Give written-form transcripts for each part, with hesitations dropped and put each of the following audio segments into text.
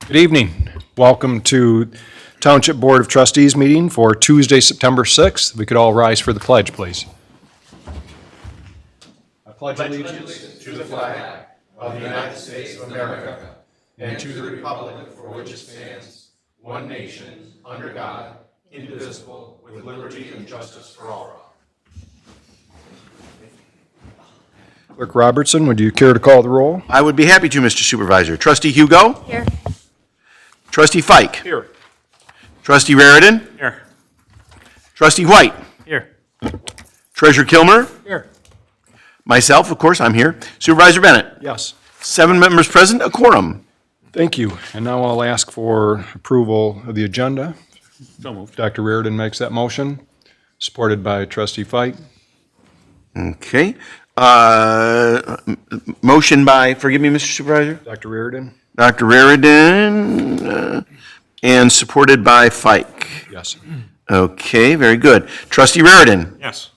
Good evening. Welcome to Township Board of Trustees meeting for Tuesday, September 6th. We could all rise for the pledge, please. I pledge allegiance to the flag of the United States of America and to the republic for which it stands, one nation, under God, indivisible, with liberty and justice for all. Clerk Robertson, would you care to call the roll? I would be happy to, Mr. Supervisor. Trustee Hugo? Here. Trustee Fike? Here. Trustee Raridan? Here. Trustee White? Here. Treasurer Kilmer? Here. Myself, of course, I'm here. Supervisor Bennett? Yes. 7 members present, a quorum. Thank you. And now I'll ask for approval of the agenda. So moved. Dr. Reardon makes that motion, supported by Trustee Fike. Okay. Motion by, forgive me, Mr. Supervisor? Dr. Reardon? Dr. Raridan, and supported by Fike. Yes. Okay, very good. Trustee Raridan? Yes.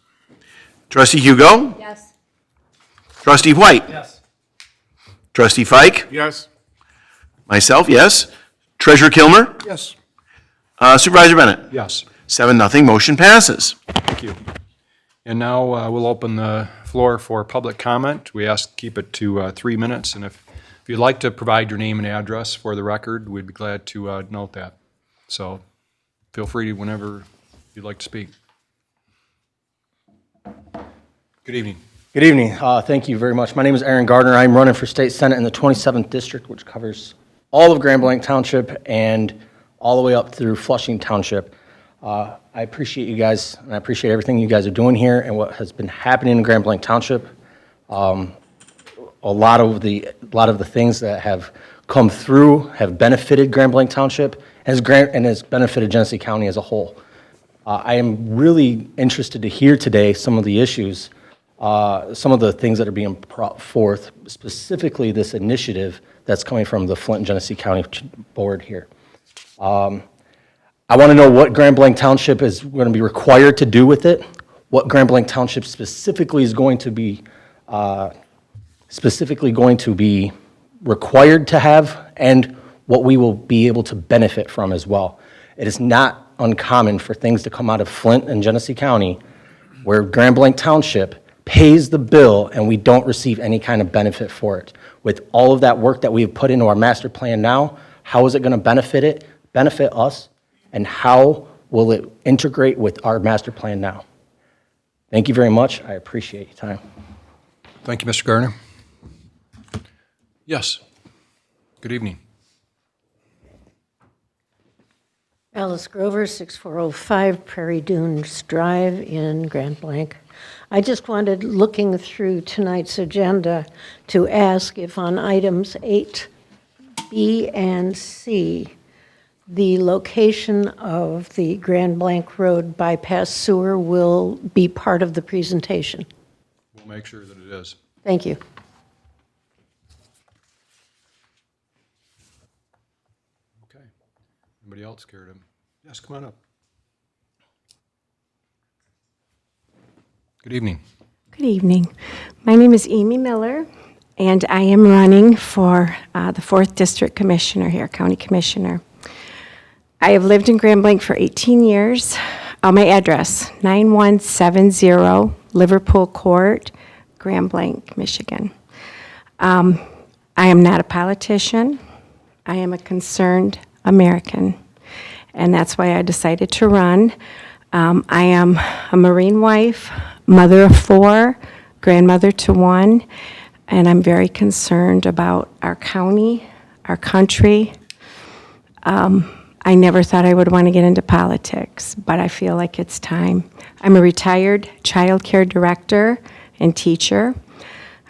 Trustee Hugo? Yes. Trustee White? Yes. Trustee Fike? Yes. Myself, yes. Treasurer Kilmer? Yes. Supervisor Bennett? Yes. 7-0, motion passes. Thank you. And now we'll open the floor for public comment. We ask to keep it to 3 minutes, and if you'd like to provide your name and address for the record, we'd be glad to note that. So feel free whenever you'd like to speak. Good evening. Good evening. Thank you very much. My name is Aaron Gardner. I'm running for State Senate in the 27th District, which covers all of Grand Blanc Township and all the way up through Flushing Township. I appreciate you guys, and I appreciate everything you guys are doing here and what has been happening in Grand Blanc Township. A lot of the things that have come through have benefited Grand Blanc Township and has benefited Genesee County as a whole. I am really interested to hear today some of the issues, some of the things that are being brought forth, specifically this initiative that's coming from the Flint and Genesee County Board here. I want to know what Grand Blanc Township is going to be required to do with it, what Grand Blanc Township specifically is going to be required to have, and what we will be able to benefit from as well. It is not uncommon for things to come out of Flint and Genesee County where Grand Blanc Township pays the bill and we don't receive any kind of benefit for it. With all of that work that we have put into our master plan now, how is it going to benefit us, and how will it integrate with our master plan now? Thank you very much. I appreciate your time. Thank you, Mr. Gardner. Yes. Good evening. Alice Grover, 6405 Prairie Dunes Drive in Grand Blanc. I just wanted, looking through tonight's agenda, to ask if on items 8B and C, the location of the Grand Blanc Road bypass sewer will be part of the presentation. We'll make sure that it is. Thank you. Okay. Anybody else care to? Yes, come on up. Good evening. Good evening. My name is Amy Miller, and I am running for the 4th District Commissioner here, County Commissioner. I have lived in Grand Blanc for 18 years. My address, 9170 Liverpool Court, Grand Blanc, Michigan. I am not a politician. I am a concerned American, and that's why I decided to run. I am a Marine wife, mother of 4, grandmother to 1, and I'm very concerned about our county, our country. I never thought I would want to get into politics, but I feel like it's time. I'm a retired child care director and teacher.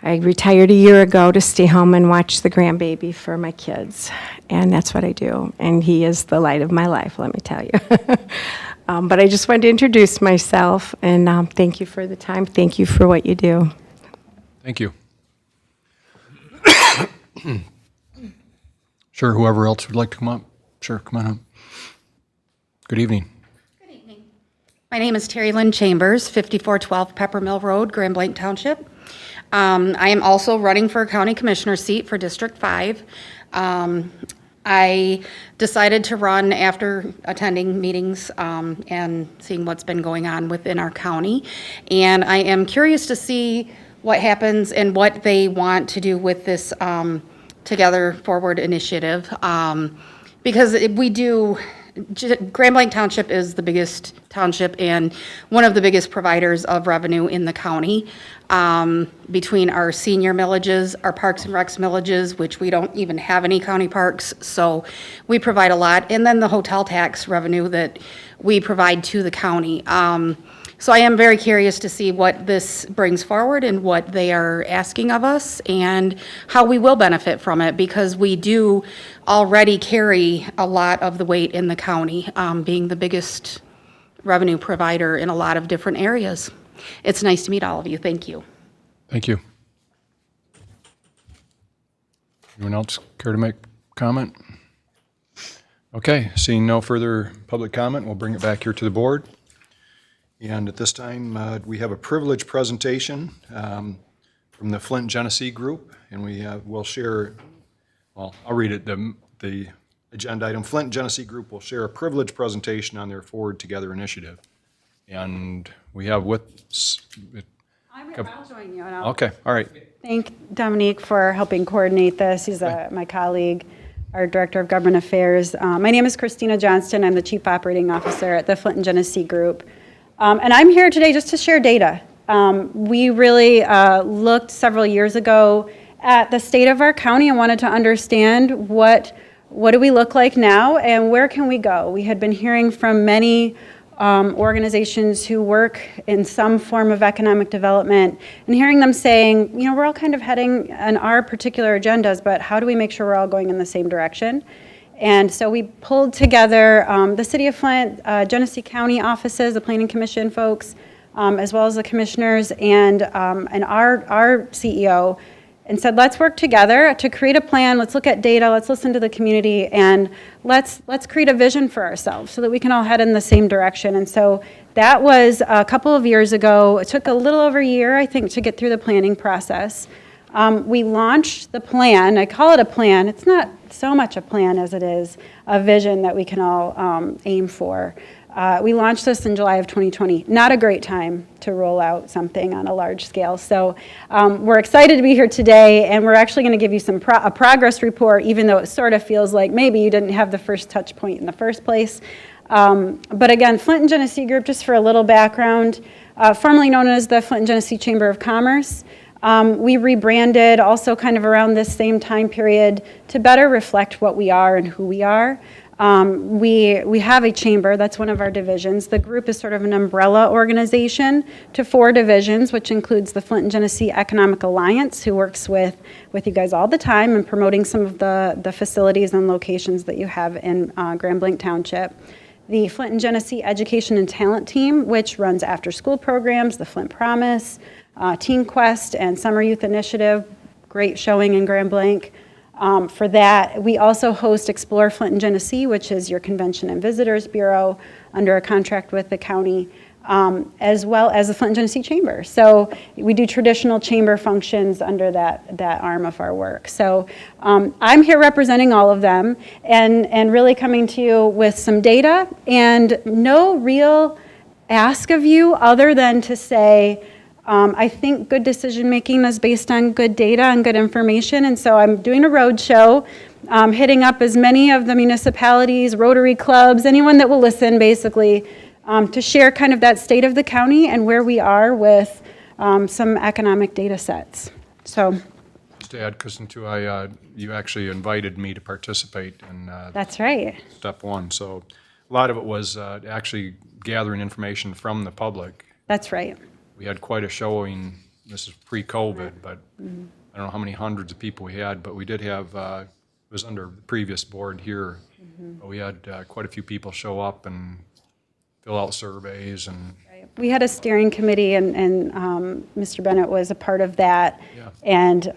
I retired a year ago to stay home and watch the grandbaby for my kids, and that's what I do. And he is the light of my life, let me tell you. But I just wanted to introduce myself, and thank you for the time. Thank you for what you do. Thank you. Sure, whoever else would like to come up. Sure, come on up. Good evening. Good evening. My name is Terry Lynn Chambers, 5412 Pepper Mill Road, Grand Blanc Township. I am also running for a county commissioner seat for District 5. I decided to run after attending meetings and seeing what's been going on within our county. And I am curious to see what happens and what they want to do with this Together Forward initiative. Because we do, Grand Blanc Township is the biggest township and one of the biggest providers of revenue in the county. Between our senior millages, our parks and recs millages, which we don't even have any county parks, so we provide a lot. And then the hotel tax revenue that we provide to the county. So I am very curious to see what this brings forward and what they are asking of us and how we will benefit from it, because we do already carry a lot of the weight in the county, being the biggest revenue provider in a lot of different areas. It's nice to meet all of you. Thank you. Thank you. Anyone else care to make comment? Okay, seeing no further public comment, we'll bring it back here to the board. And at this time, we have a privileged presentation from the Flint Genesee Group, and we'll share, well, I'll read it, the agenda item. Flint Genesee Group will share a privileged presentation on their Forward Together initiative. And we have I'll join you. And I'll okay, all right. thank Dominique for helping coordinate this. He's my colleague, our Director of Government Affairs. My name is Christina Johnston. I'm the Chief Operating Officer at the Flint and Genesee Group. And I'm here today just to share data. We really looked several years ago at the state of our county and wanted to understand what do we look like now and where can we go. We had been hearing from many organizations who work in some form of economic development and hearing them saying, you know, we're all kind of heading on our particular agendas, but how do we make sure we're all going in the same direction? And so we pulled together the City of Flint, Genesee County offices, the Planning Commission folks, as well as the commissioners and our CEO, and said, let's work together to create a plan. Let's look at data. Let's listen to the community, and let's create a vision for ourselves so that we can all head in the same direction. And so that was a couple of years ago. It took a little over a year, I think, to get through the planning process. We launched the plan. I call it a plan. It's not so much a plan as it is a vision that we can all aim for. We launched this in July of 2020. Not a great time to roll out something on a large scale. So we're excited to be here today, and we're actually going to give you a progress report, even though it sort of feels like maybe you didn't have the first touch point in the first place. But again, Flint and Genesee Group, just for a little background, formerly known as the Flint and Genesee Chamber of Commerce. We rebranded also kind of around this same time period to better reflect what we are and who we are. We have a chamber, that's one of our divisions. The group is sort of an umbrella organization to 4 divisions, which includes the Flint and Genesee Economic Alliance, who works with you guys all the time in promoting some of the facilities and locations that you have in Grand Blanc Township. The Flint and Genesee Education and Talent Team, which runs after-school programs, the Flint Promise, Teen Quest, and Summer Youth Initiative, great showing in Grand Blanc. For that, we also host Explore Flint and Genesee, which is your Convention and Visitors Bureau under a contract with the county, as well as the Flint and Genesee Chamber. So we do traditional chamber functions under that arm of our work. So I'm here representing all of them and really coming to you with some data and no real ask of you other than to say, I think good decision-making is based on good data and good information, and so I'm doing a road show, hitting up as many of the municipalities, Rotary clubs, anyone that will listen, basically, to share kind of that state of the county and where we are with some economic data sets. So Just to add, Kristen, too, you actually invited me to participate in that's right. step 1, so a lot of it was actually gathering information from the public. That's right. We had quite a showing, this is pre-COVID, but I don't know how many hundreds of people we had, but we did have, it was under the previous board here, but we had quite a few people show up and fill out surveys and. We had a steering committee, and Mr. Bennett was a part of that, Yeah. and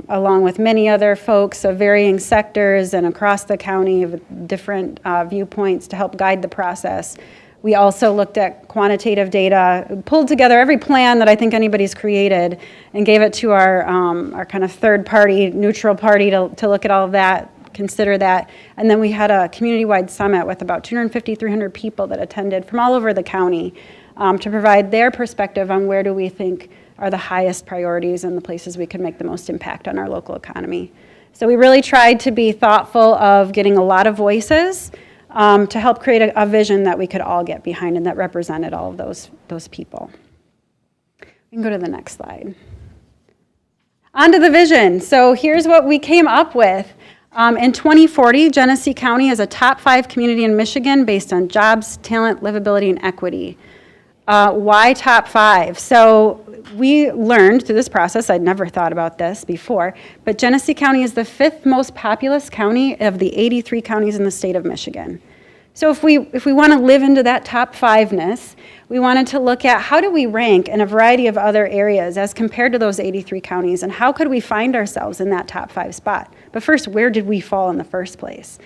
along with many other folks of varying sectors and across the county with different viewpoints to help guide the process. We also looked at quantitative data, pulled together every plan that I think anybody's created, and gave it to our kind of third party, neutral party to look at all of that, consider that. And then we had a community-wide summit with about 250, 300 people that attended from all over the county to provide their perspective on where do we think are the highest priorities and the places we could make the most impact on our local economy. So we really tried to be thoughtful of getting a lot of voices to help create a vision that we could all get behind and that represented all of those people. We can go to the next slide. On to the vision. So here's what we came up with. In 2040, Genesee County is a top 5 community in Michigan based on jobs, talent, livability, and equity. Why top 5? So we learned through this process, I'd never thought about this before, but Genesee County is the 5th most populous county of the 83 counties in the state of Michigan. So if we want to live into that top 5-ness, we wanted to look at how do we rank in a variety of other areas as compared to those 83 counties, and how could we find ourselves in that top 5 spot? But first, where did we fall in the first place?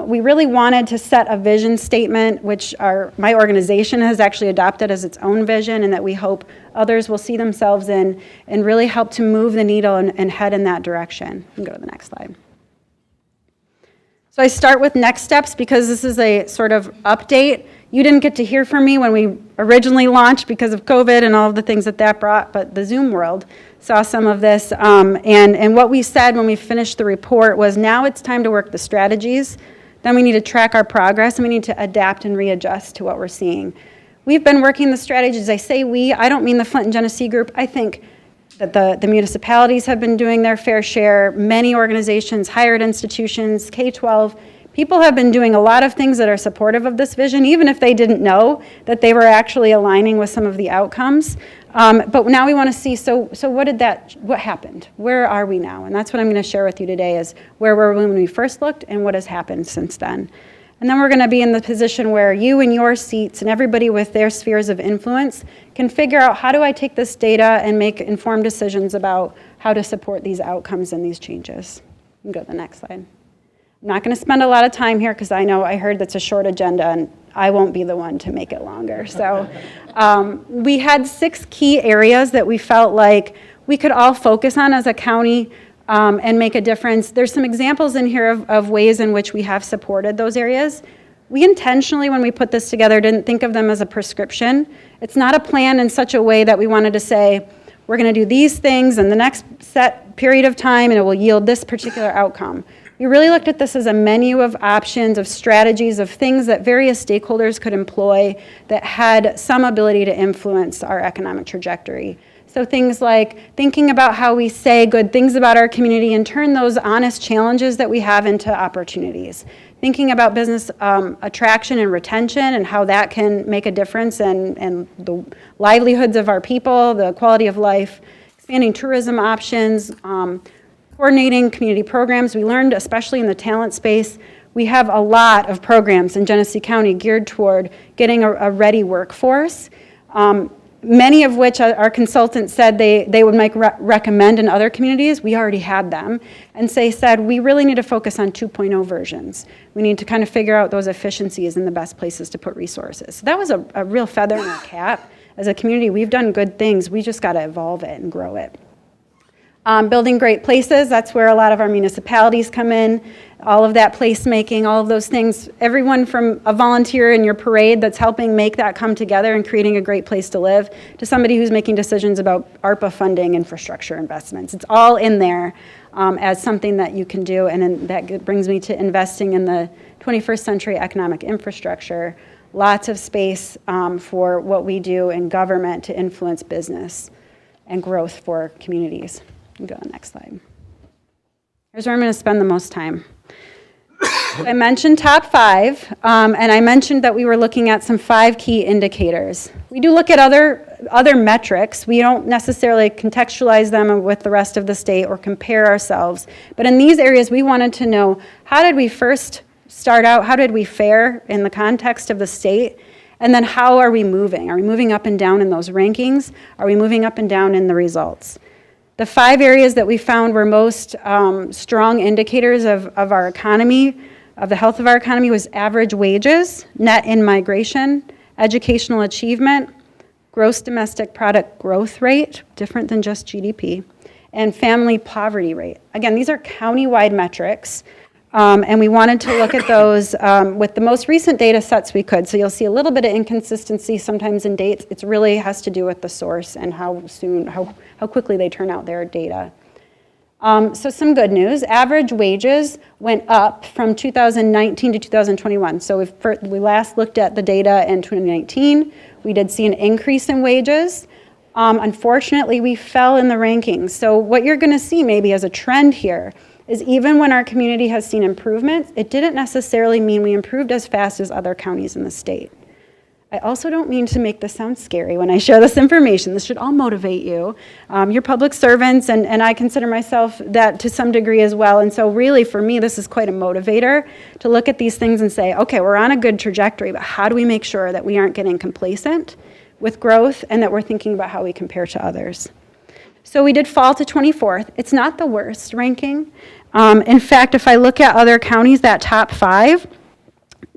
We really wanted to set a vision statement, which my organization has actually adopted as its own vision, and that we hope others will see themselves in and really help to move the needle and head in that direction. You can go to the next slide. So I start with next steps because this is a sort of update. You didn't get to hear from me when we originally launched because of COVID and all of the things that brought, but the Zoom world saw some of this. And what we said when we finished the report was now it's time to work the strategies. Then we need to track our progress, and we need to adapt and readjust to what we're seeing. We've been working the strategies. I say we, I don't mean the Flint and Genesee group. I think that the municipalities have been doing their fair share. Many organizations, higher ed institutions, K-12, people have been doing a lot of things that are supportive of this vision, even if they didn't know that they were actually aligning with some of the outcomes. But now we want to see, so what happened? Where are we now? And that's what I'm going to share with you today is where were we when we first looked and what has happened since then. And then we're going to be in the position where you in your seats and everybody with their spheres of influence can figure out how do I take this data and make informed decisions about how to support these outcomes and these changes. You can go to the next slide. I'm not going to spend a lot of time here because I heard that's a short agenda and I won't be the one to make it longer. So we had 6 key areas that we felt like we could all focus on as a county and make a difference. There's some examples in here of ways in which we have supported those areas. We intentionally, when we put this together, didn't think of them as a prescription. It's not a plan in such a way that we wanted to say, we're going to do these things in the next set period of time and it will yield this particular outcome. We really looked at this as a menu of options, of strategies, of things that various stakeholders could employ that had some ability to influence our economic trajectory. So things like thinking about how we say good things about our community and turn those honest challenges that we have into opportunities. Thinking about business attraction and retention and how that can make a difference in the livelihoods of our people, the quality of life, expanding tourism options, coordinating community programs. We learned, especially in the talent space, we have a lot of programs in Genesee County geared toward getting a ready workforce. Many of which our consultants said they would recommend in other communities. We already had them. And said, we really need to focus on 2.0 versions. We need to kind of figure out those efficiencies and the best places to put resources. So that was a real feather in our cap. As a community, we've done good things. We just got to evolve it and grow it. Building great places, that's where a lot of our municipalities come in. All of that placemaking, all of those things, everyone from a volunteer in your parade that's helping make that come together and creating a great place to live, to somebody who's making decisions about ARPA funding, infrastructure investments. It's all in there as something that you can do, and then that brings me to investing in the 21st century economic infrastructure. Lots of space for what we do in government to influence business and growth for communities. You can go to the next slide. Here's where I'm going to spend the most time. I mentioned top 5, and I mentioned that we were looking at some 5 key indicators. We do look at other metrics. We don't necessarily contextualize them with the rest of the state or compare ourselves. But in these areas, we wanted to know, how did we first start out? How did we fare in the context of the state? And then how are we moving? Are we moving up and down in those rankings? Are we moving up and down in the results? The 5 areas that we found were most strong indicators of our economy, of the health of our economy, was average wages, net in-migration, educational achievement, gross domestic product growth rate, different than just GDP, and family poverty rate. Again, these are county-wide metrics. And we wanted to look at those with the most recent data sets we could. So you'll see a little bit of inconsistency sometimes in dates. It really has to do with the source and how quickly they turn out their data. So some good news. Average wages went up from 2019 to 2021. So we last looked at the data in 2019. We did see an increase in wages. Unfortunately, we fell in the rankings. So what you're going to see maybe as a trend here is even when our community has seen improvements, it didn't necessarily mean we improved as fast as other counties in the state. I also don't mean to make this sound scary when I share this information. This should all motivate you. You're public servants, and I consider myself that to some degree as well. And so really, for me, this is quite a motivator to look at these things and say, okay, we're on a good trajectory, but how do we make sure that we aren't getting complacent with growth and that we're thinking about how we compare to others? So we did fall to 24th. It's not the worst ranking. In fact, if I look at other counties, that top 5,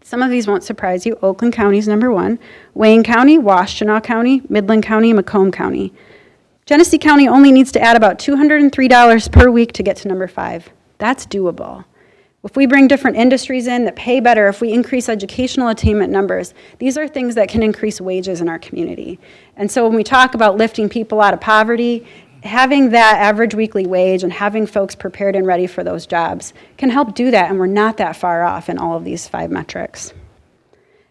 some of these won't surprise you. Oakland County is number 1. Wayne County, Washtenaw County, Midland County, Macomb County. Genesee County only needs to add about $203 per week to get to number 5. That's doable. If we bring different industries in that pay better, if we increase educational attainment numbers, these are things that can increase wages in our community. And so when we talk about lifting people out of poverty, having that average weekly wage and having folks prepared and ready for those jobs can help do that, and we're not that far off in all of these 5 metrics.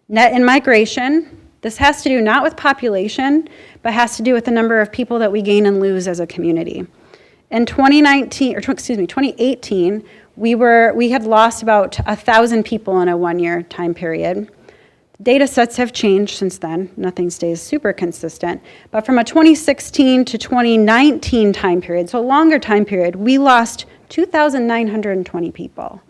Net in-migration, this has to do not with population, but has to do with the number of people that we gain and lose as a community. In 2018, we had lost about 1,000 people in a 1-year time period. Data sets have changed since then. Nothing stays super consistent. But from a 2016 to 2019 time period, so a longer time period, we lost 2,920 people.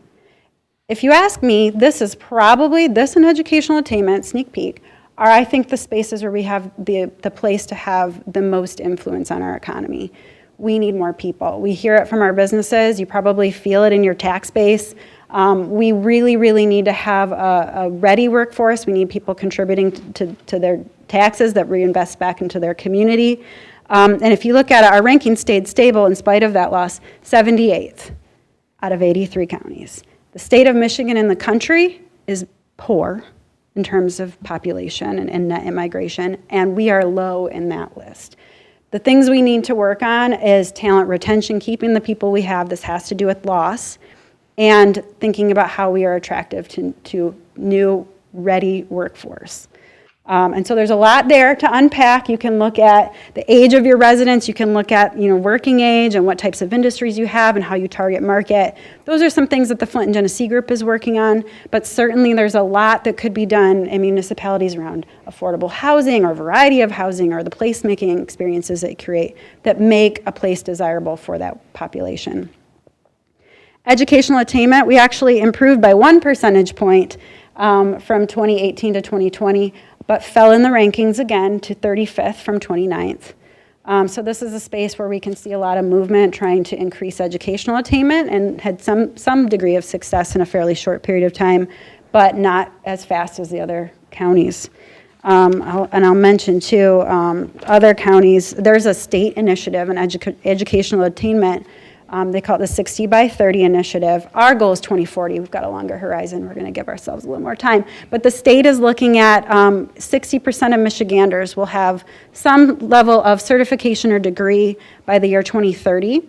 If you ask me, this is probably, this and educational attainment, sneak peek, are I think the spaces where we have the place to have the most influence on our economy. We need more people. We hear it from our businesses. You probably feel it in your tax base. We really, really need to have a ready workforce. We need people contributing to their taxes that reinvest back into their community. And if you look at it, our ranking stayed stable in spite of that loss, 78th out of 83 counties. The state of Michigan in the country is poor in terms of population and net immigration, and we are low in that list. The things we need to work on is talent retention, keeping the people we have. This has to do with loss, and thinking about how we are attractive to new, ready workforce. And so there's a lot there to unpack. You can look at the age of your residents. You can look at working age and what types of industries you have and how you target market. Those are some things that the Flint and Genesee Group is working on, but certainly there's a lot that could be done in municipalities around affordable housing or variety of housing or the placemaking experiences that create that make a place desirable for that population. Educational attainment, we actually improved by 1 percentage point from 2018 to 2020, but fell in the rankings again to 35th from 29th. So this is a space where we can see a lot of movement trying to increase educational attainment, and had some degree of success in a fairly short period of time, but not as fast as the other counties. I'll mention too, other counties, there's a state initiative in educational attainment. They call it the 60 by 30 initiative. Our goal is 2040. We've got a longer horizon. We're going to give ourselves a little more time. But the state is looking at 60% of Michiganders will have some level of certification or degree by the year 2030.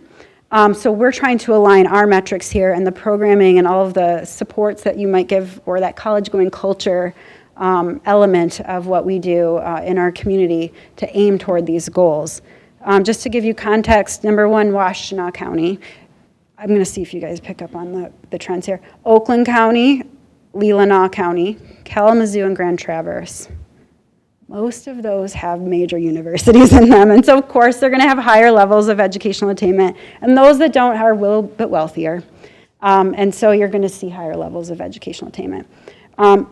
So we're trying to align our metrics here and the programming and all of the supports that you might give, or that college-going culture element of what we do in our community to aim toward these goals. Just to give you context, number 1, Washtenaw County. I'm going to see if you guys pick up on the trends here. Oakland County, Leelanau County, Kalamazoo, and Grand Traverse. Most of those have major universities in them, and so of course they're going to have higher levels of educational attainment, and those that don't are a little bit wealthier. And so you're going to see higher levels of educational attainment.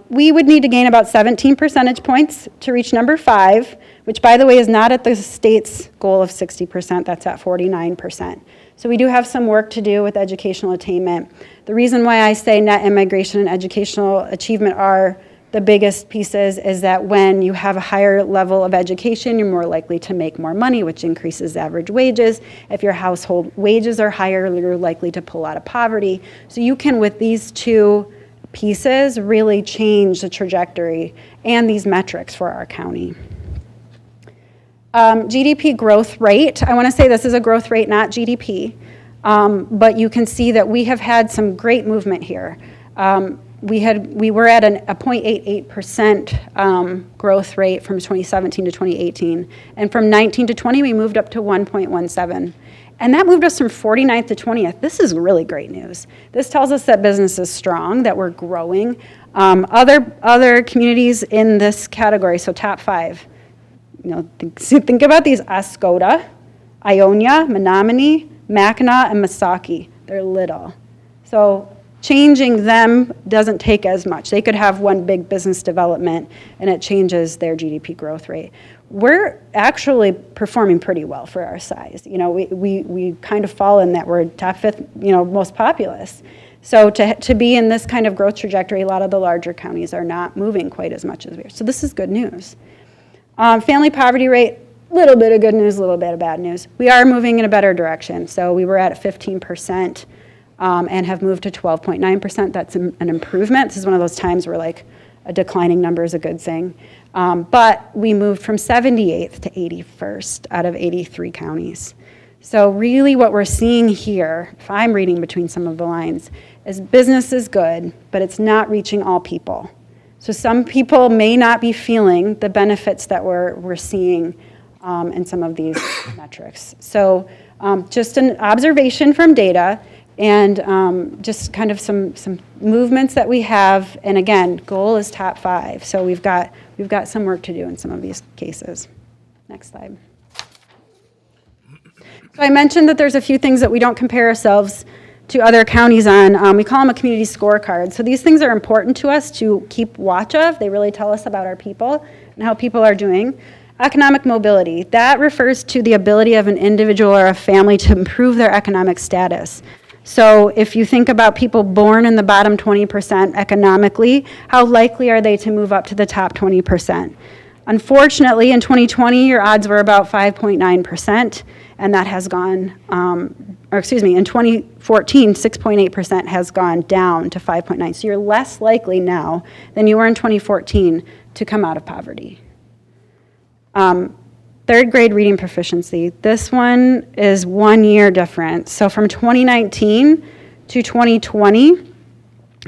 We would need to gain about 17 percentage points to reach number 5, which, by the way, is not at the state's goal of 60%. That's at 49%. So we do have some work to do with educational attainment. The reason why I say net immigration and educational achievement are the biggest pieces is that when you have a higher level of education, you're more likely to make more money, which increases average wages. If your household wages are higher, you're likely to pull out of poverty. So you can, with these two pieces, really change the trajectory and these metrics for our county. GDP growth rate, I want to say this is a growth rate, not GDP, but you can see that we have had some great movement here. We were at a 0.88% growth rate from 2017 to 2018, and from 19 to 20 we moved up to 1.17. And that moved us from 49th to 20th. This is really great news. This tells us that business is strong, that we're growing. Other communities in this category, so top 5, think about these: Oscoda, Ionia, Menominee, Mackinac, and Misaki. They're little. So changing them doesn't take as much. They could have one big business development and it changes their GDP growth rate. We're actually performing pretty well for our size. We kind of fall in that we're top 5th, most populous. So to be in this kind of growth trajectory, a lot of the larger counties are not moving quite as much as we are. So this is good news. Family poverty rate, little bit of good news, a little bit of bad news. We are moving in a better direction. So we were at 15% and have moved to 12.9%. That's an improvement. This is one of those times where like a declining number is a good thing. But we moved from 78th to 81st out of 83 counties. So really what we're seeing here, if I'm reading between some of the lines, is business is good, but it's not reaching all people. So some people may not be feeling the benefits that we're seeing in some of these metrics. So just an observation from data and just kind of some movements that we have. And again, goal is top 5. So we've got some work to do in some of these cases. Next slide. So I mentioned that there's a few things that we don't compare ourselves to other counties on. We call them a community scorecard. So these things are important to us to keep watch of. They really tell us about our people and how people are doing. Economic mobility, that refers to the ability of an individual or a family to improve their economic status. So if you think about people born in the bottom 20% economically, how likely are they to move up to the top 20%? Unfortunately, in 2020, your odds were about 5.9%, and that has gone, in 2014, 6.8% has gone down to 5.9. So you're less likely now than you were in 2014 to come out of poverty. Third grade reading proficiency. This one is 1 year difference. So from 2019 to 2020,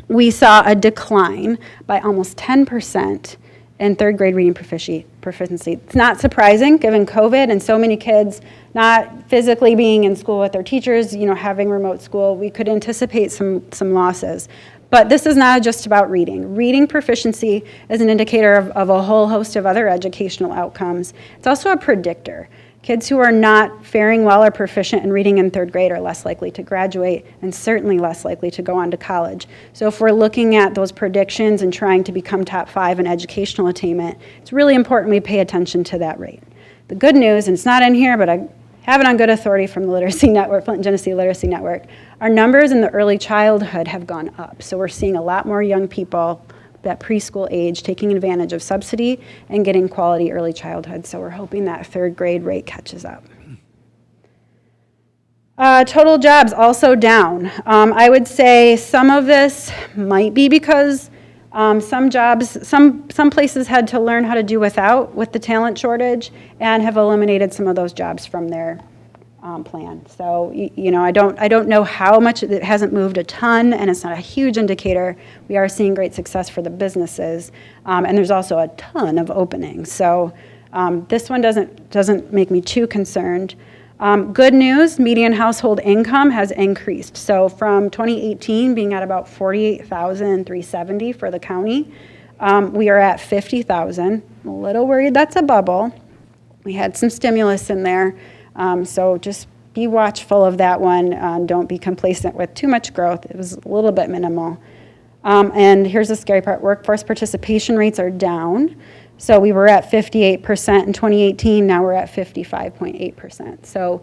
we saw a decline by almost 10% in third grade reading proficiency. It's not surprising given COVID and so many kids not physically being in school with their teachers, having remote school. We could anticipate some losses. But this is not just about reading. Reading proficiency is an indicator of a whole host of other educational outcomes. It's also a predictor. Kids who are not faring well or proficient in reading in third grade are less likely to graduate and certainly less likely to go on to college. So if we're looking at those predictions and trying to become top 5 in educational attainment, it's really important we pay attention to that rate. The good news, and it's not in here, but I have it on good authority from the Literacy Network, Flint and Genesee Literacy Network, our numbers in the early childhood have gone up. So we're seeing a lot more young people at preschool age taking advantage of subsidy and getting quality early childhood. So we're hoping that third grade rate catches up. Total jobs also down. I would say some of this might be because some places had to learn how to do without with the talent shortage and have eliminated some of those jobs from their plan. So, I don't know how much. It hasn't moved a ton, and it's not a huge indicator. We are seeing great success for the businesses, and there's also a ton of openings. So this one doesn't make me too concerned. Good news, median household income has increased. So from 2018 being at about $48,370 for the county, we are at $50,000. I'm a little worried that's a bubble. We had some stimulus in there. So just be watchful of that one. Don't be complacent with too much growth. It was a little bit minimal. And here's the scary part. Workforce participation rates are down. So we were at 58% in 2018. Now we're at 55.8%. So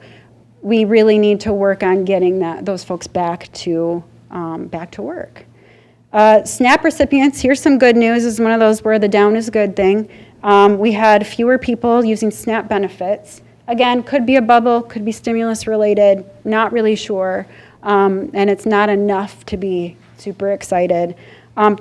we really need to work on getting those folks back to work. SNAP recipients, here's some good news. This is one of those where the down is a good thing. We had fewer people using SNAP benefits. Again, could be a bubble, could be stimulus related, not really sure. And it's not enough to be super excited.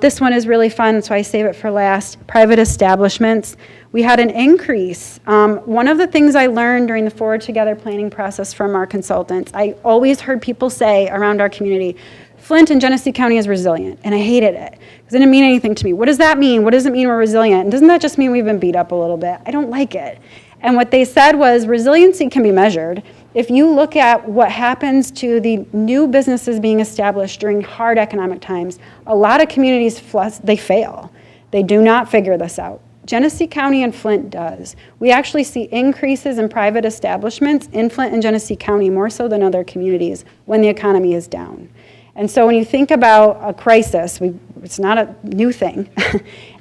This one is really fun, so I save it for last. Private establishments. We had an increase. One of the things I learned during the Forward Together planning process from our consultants, I always heard people say around our community, Flint and Genesee County is resilient, and I hated it because it didn't mean anything to me. What does that mean? What does it mean we're resilient? And doesn't that just mean we've been beat up a little bit? I don't like it. And what they said was resiliency can be measured. If you look at what happens to the new businesses being established during hard economic times, a lot of communities, they fail. They do not figure this out. Genesee County and Flint does. We actually see increases in private establishments in Flint and Genesee County more so than other communities when the economy is down. And so when you think about a crisis, it's not a new thing.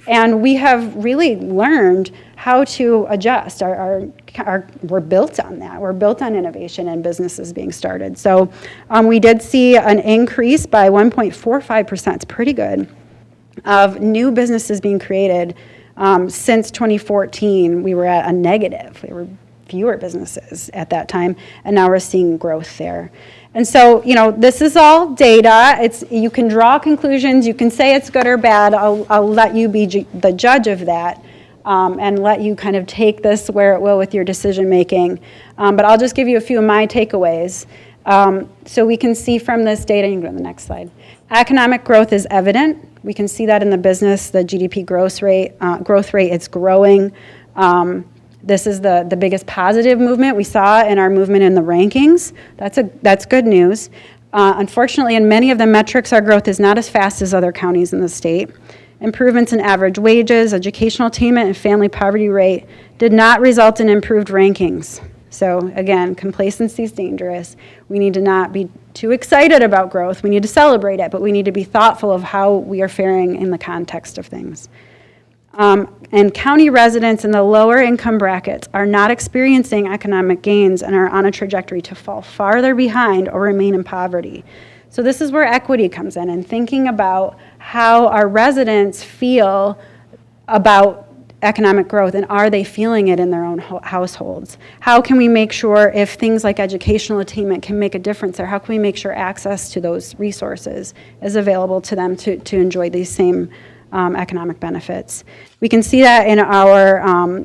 And we have really learned how to adjust. We're built on that. We're built on innovation and businesses being started. So we did see an increase by 1.45%, it's pretty good, of new businesses being created. Since 2014, we were at a negative. There were fewer businesses at that time, and now we're seeing growth there. And so, this is all data. You can draw conclusions. You can say it's good or bad. I'll let you be the judge of that and let you kind of take this where it will with your decision making. But I'll just give you a few of my takeaways. So we can see from this data, you can go to the next slide. Economic growth is evident. We can see that in the business, the GDP growth rate, it's growing. This is the biggest positive movement we saw in our movement in the rankings. That's good news. Unfortunately, in many of the metrics, our growth is not as fast as other counties in the state. Improvements in average wages, educational attainment, and family poverty rate did not result in improved rankings. So again, complacency is dangerous. We need to not be too excited about growth. We need to celebrate it, but we need to be thoughtful of how we are faring in the context of things. And county residents in the lower income brackets are not experiencing economic gains and are on a trajectory to fall farther behind or remain in poverty. So this is where equity comes in, and thinking about how our residents feel about economic growth, and are they feeling it in their own households? How can we make sure if things like educational attainment can make a difference there, how can we make sure access to those resources is available to them to enjoy these same economic benefits? We can see that in our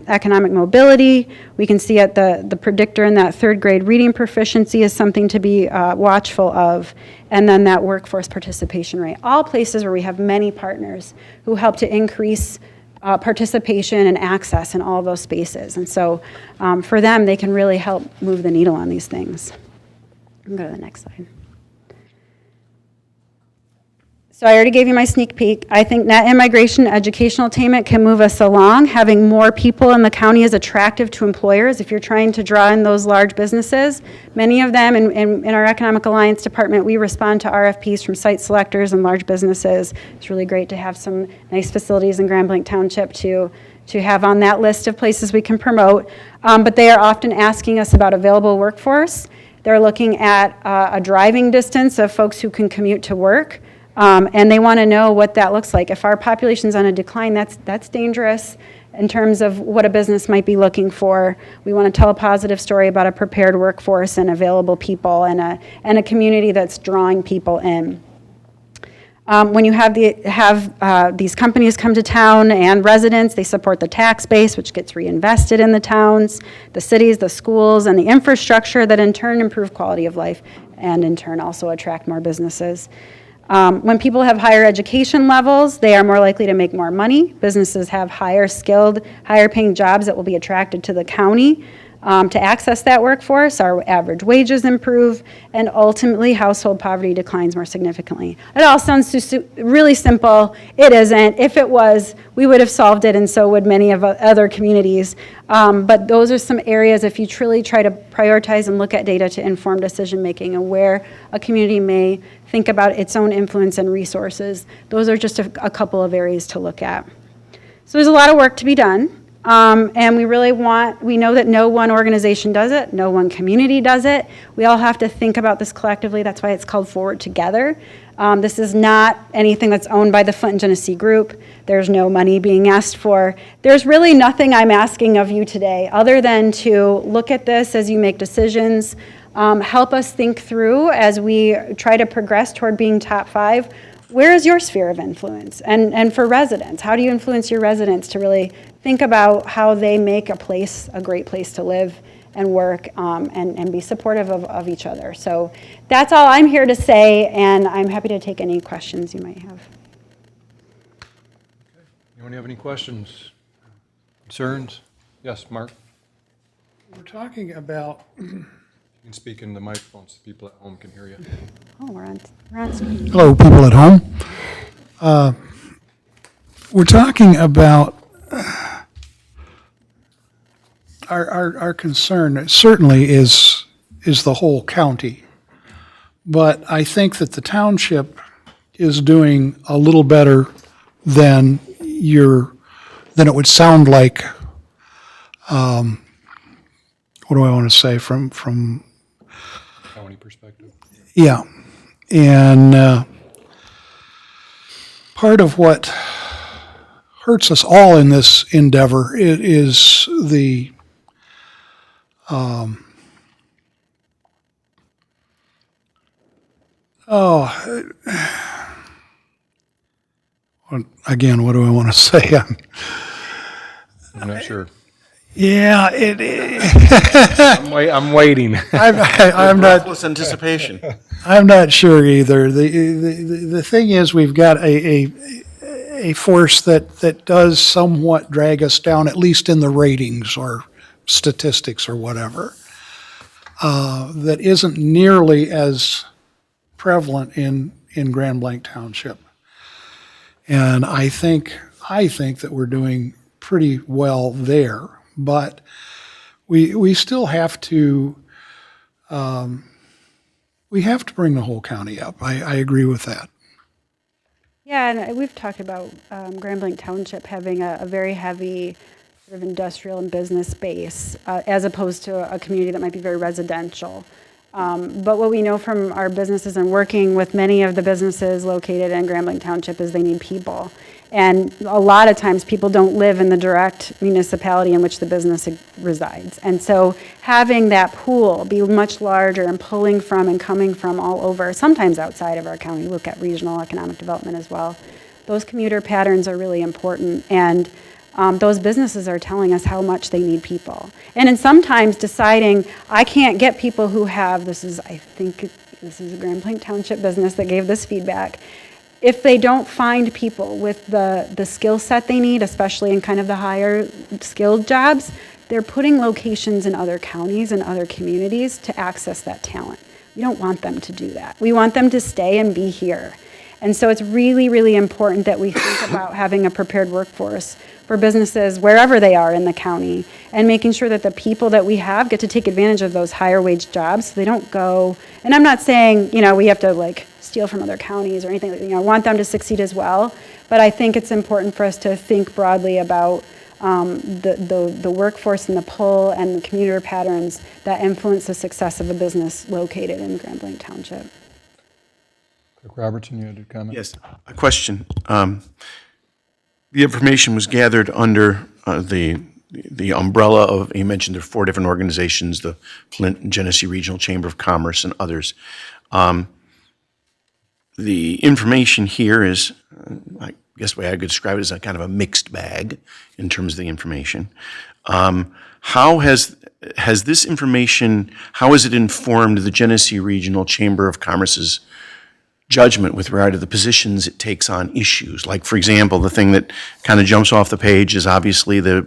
economic mobility. We can see at the predictor in that third grade reading proficiency is something to be watchful of. And then that workforce participation rate. All places where we have many partners who help to increase participation and access in all of those spaces. And so for them, they can really help move the needle on these things. Go to the next slide. So I already gave you my sneak peek. I think net immigration and educational attainment can move us along. Having more people in the county is attractive to employers. If you're trying to draw in those large businesses, many of them in our Economic Alliance department, we respond to RFPs from site selectors and large businesses. It's really great to have some nice facilities in Grand Blanc Township to have on that list of places we can promote. But they are often asking us about available workforce. They're looking at a driving distance of folks who can commute to work. And they want to know what that looks like. If our population's on a decline, that's dangerous in terms of what a business might be looking for. We want to tell a positive story about a prepared workforce and available people and a community that's drawing people in. When you have these companies come to town and residents, they support the tax base, which gets reinvested in the towns, the cities, the schools, and the infrastructure that in turn improve quality of life and in turn also attract more businesses. When people have higher education levels, they are more likely to make more money. Businesses have higher skilled, higher paying jobs that will be attracted to the county. To access that workforce, our average wages improve, and ultimately household poverty declines more significantly. It all sounds really simple. It isn't. If it was, we would have solved it, and so would many of other communities. But those are some areas, if you truly try to prioritize and look at data to inform decision making and where a community may think about its own influence and resources, those are just a couple of areas to look at. So there's a lot of work to be done. And we know that no one organization does it, no one community does it. We all have to think about this collectively. That's why it's called Forward Together. This is not anything that's owned by the Flint and Genesee Group. There's no money being asked for. There's really nothing I'm asking of you today other than to look at this as you make decisions, help us think through as we try to progress toward being top 5. Where is your sphere of influence? And for residents, how do you influence your residents to really think about how they make a place a great place to live and work, and be supportive of each other? So that's all I'm here to say, and I'm happy to take any questions you might have. Anyone have any questions, concerns? Yes, Mark? We're talking about, You can speak in the microphone so people at home can hear you. Oh, we're on screen. hello, people at home. We're talking about our concern certainly is the whole county. But I think that the township is doing a little better than than it would sound like. What do I want to say from County perspective. yeah, and part of what hurts us all in this endeavor is the again, what do I want to say? I'm not sure. Yeah, I'm waiting. I'm not. Breathless anticipation. I'm not sure either. The thing is, we've got a force that does somewhat drag us down, at least in the ratings or statistics or whatever, that isn't nearly as prevalent in Grand Blanc Township. And I think that we're doing pretty well there, but we still have to we have to bring the whole county up. I agree with that. Yeah, and we've talked about Grand Blanc Township having a very heavy sort of industrial and business base, as opposed to a community that might be very residential. But what we know from our businesses and working with many of the businesses located in Grand Blanc Township is they need people. And a lot of times people don't live in the direct municipality in which the business resides. And so having that pool be much larger and pulling from and coming from all over, sometimes outside of our county, look at regional economic development as well. Those commuter patterns are really important. And those businesses are telling us how much they need people. And in sometimes deciding, I can't get people who have, I think this is a Grand Blanc Township business that gave this feedback. If they don't find people with the skill set they need, especially in kind of the higher skilled jobs, they're putting locations in other counties and other communities to access that talent. We don't want them to do that. We want them to stay and be here. And so it's really, really important that we think about having a prepared workforce for businesses wherever they are in the county, and making sure that the people that we have get to take advantage of those higher wage jobs so they don't go, and I'm not saying, we have to steal from other counties or anything, I want them to succeed as well, but I think it's important for us to think broadly about the workforce and the pull and the commuter patterns that influence the success of a business located in Grand Blanc Township. Clerk Robertson, you had a comment? Yes, a question. The information was gathered under the umbrella of, you mentioned there are 4 different organizations, the Flint and Genesee Regional Chamber of Commerce and others. The information here is, I guess the way I could describe it is a kind of a mixed bag in terms of the information. How has this information, how has it informed the Genesee Regional Chamber of Commerce's judgment with regard to the positions it takes on issues? Like, for example, the thing that kind of jumps off the page is obviously the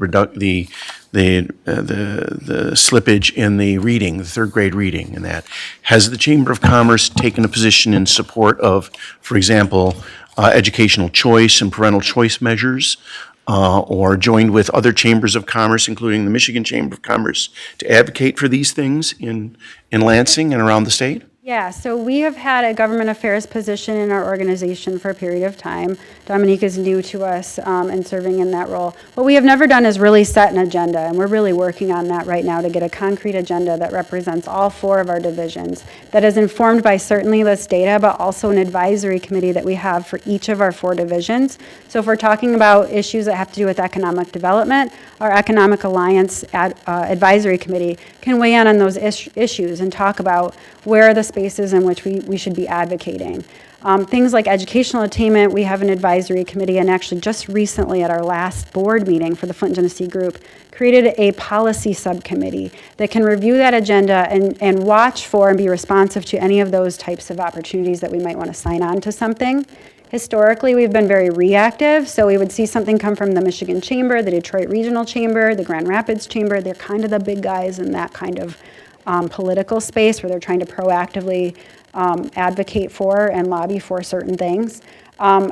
slippage in the reading, the 3rd grade reading, and that. Has the Chamber of Commerce taken a position in support of, for example, educational choice and parental choice measures, or joined with other chambers of commerce, including the Michigan Chamber of Commerce, to advocate for these things in Lansing and around the state? Yeah, so we have had a government affairs position in our organization for a period of time. Dominique is new to us and serving in that role. What we have never done is really set an agenda, and we're really working on that right now to get a concrete agenda that represents all 4 of our divisions, that is informed by certainly this data, but also an advisory committee that we have for each of our 4 divisions. So if we're talking about issues that have to do with economic development, our Economic Alliance Advisory Committee can weigh in on those issues and talk about where are the spaces in which we should be advocating. Things like educational attainment, we have an advisory committee, and actually just recently at our last board meeting for the Flint Genesee Group, created a policy subcommittee that can review that agenda and watch for and be responsive to any of those types of opportunities that we might want to sign on to something. Historically, we've been very reactive, so we would see something come from the Michigan Chamber, the Detroit Regional Chamber, the Grand Rapids Chamber. They're kind of the big guys in that kind of political space where they're trying to proactively advocate for and lobby for certain things.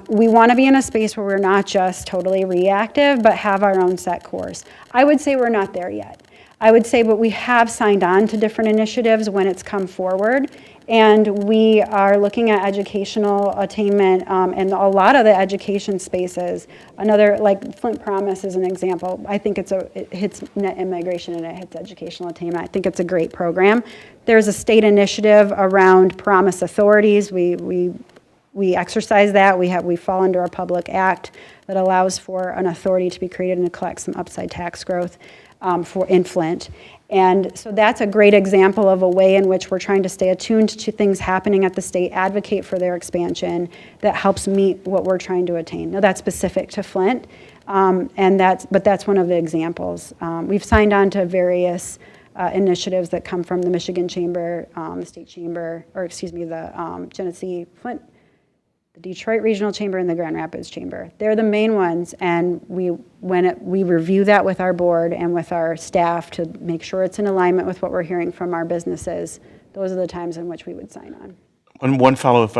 We want to be in a space where we're not just totally reactive, but have our own set course. I would say we're not there yet. I would say, but we have signed on to different initiatives when it's come forward. And we are looking at educational attainment and a lot of the education spaces. Another, like Flint Promise is an example. I think it hits net immigration and it hits educational attainment. I think it's a great program. There's a state initiative around Promise authorities. We exercise that. We fall under a public act that allows for an authority to be created and to collect some upside tax growth in Flint. And so that's a great example of a way in which we're trying to stay attuned to things happening at the state, advocate for their expansion that helps meet what we're trying to attain. Now that's specific to Flint, but that's one of the examples. We've signed on to various initiatives that come from the Michigan Chamber, the State Chamber, the Genesee Flint, the Detroit Regional Chamber, and the Grand Rapids Chamber. They're the main ones, and we review that with our board and with our staff to make sure it's in alignment with what we're hearing from our businesses. Those are the times in which we would sign on. One follow-up,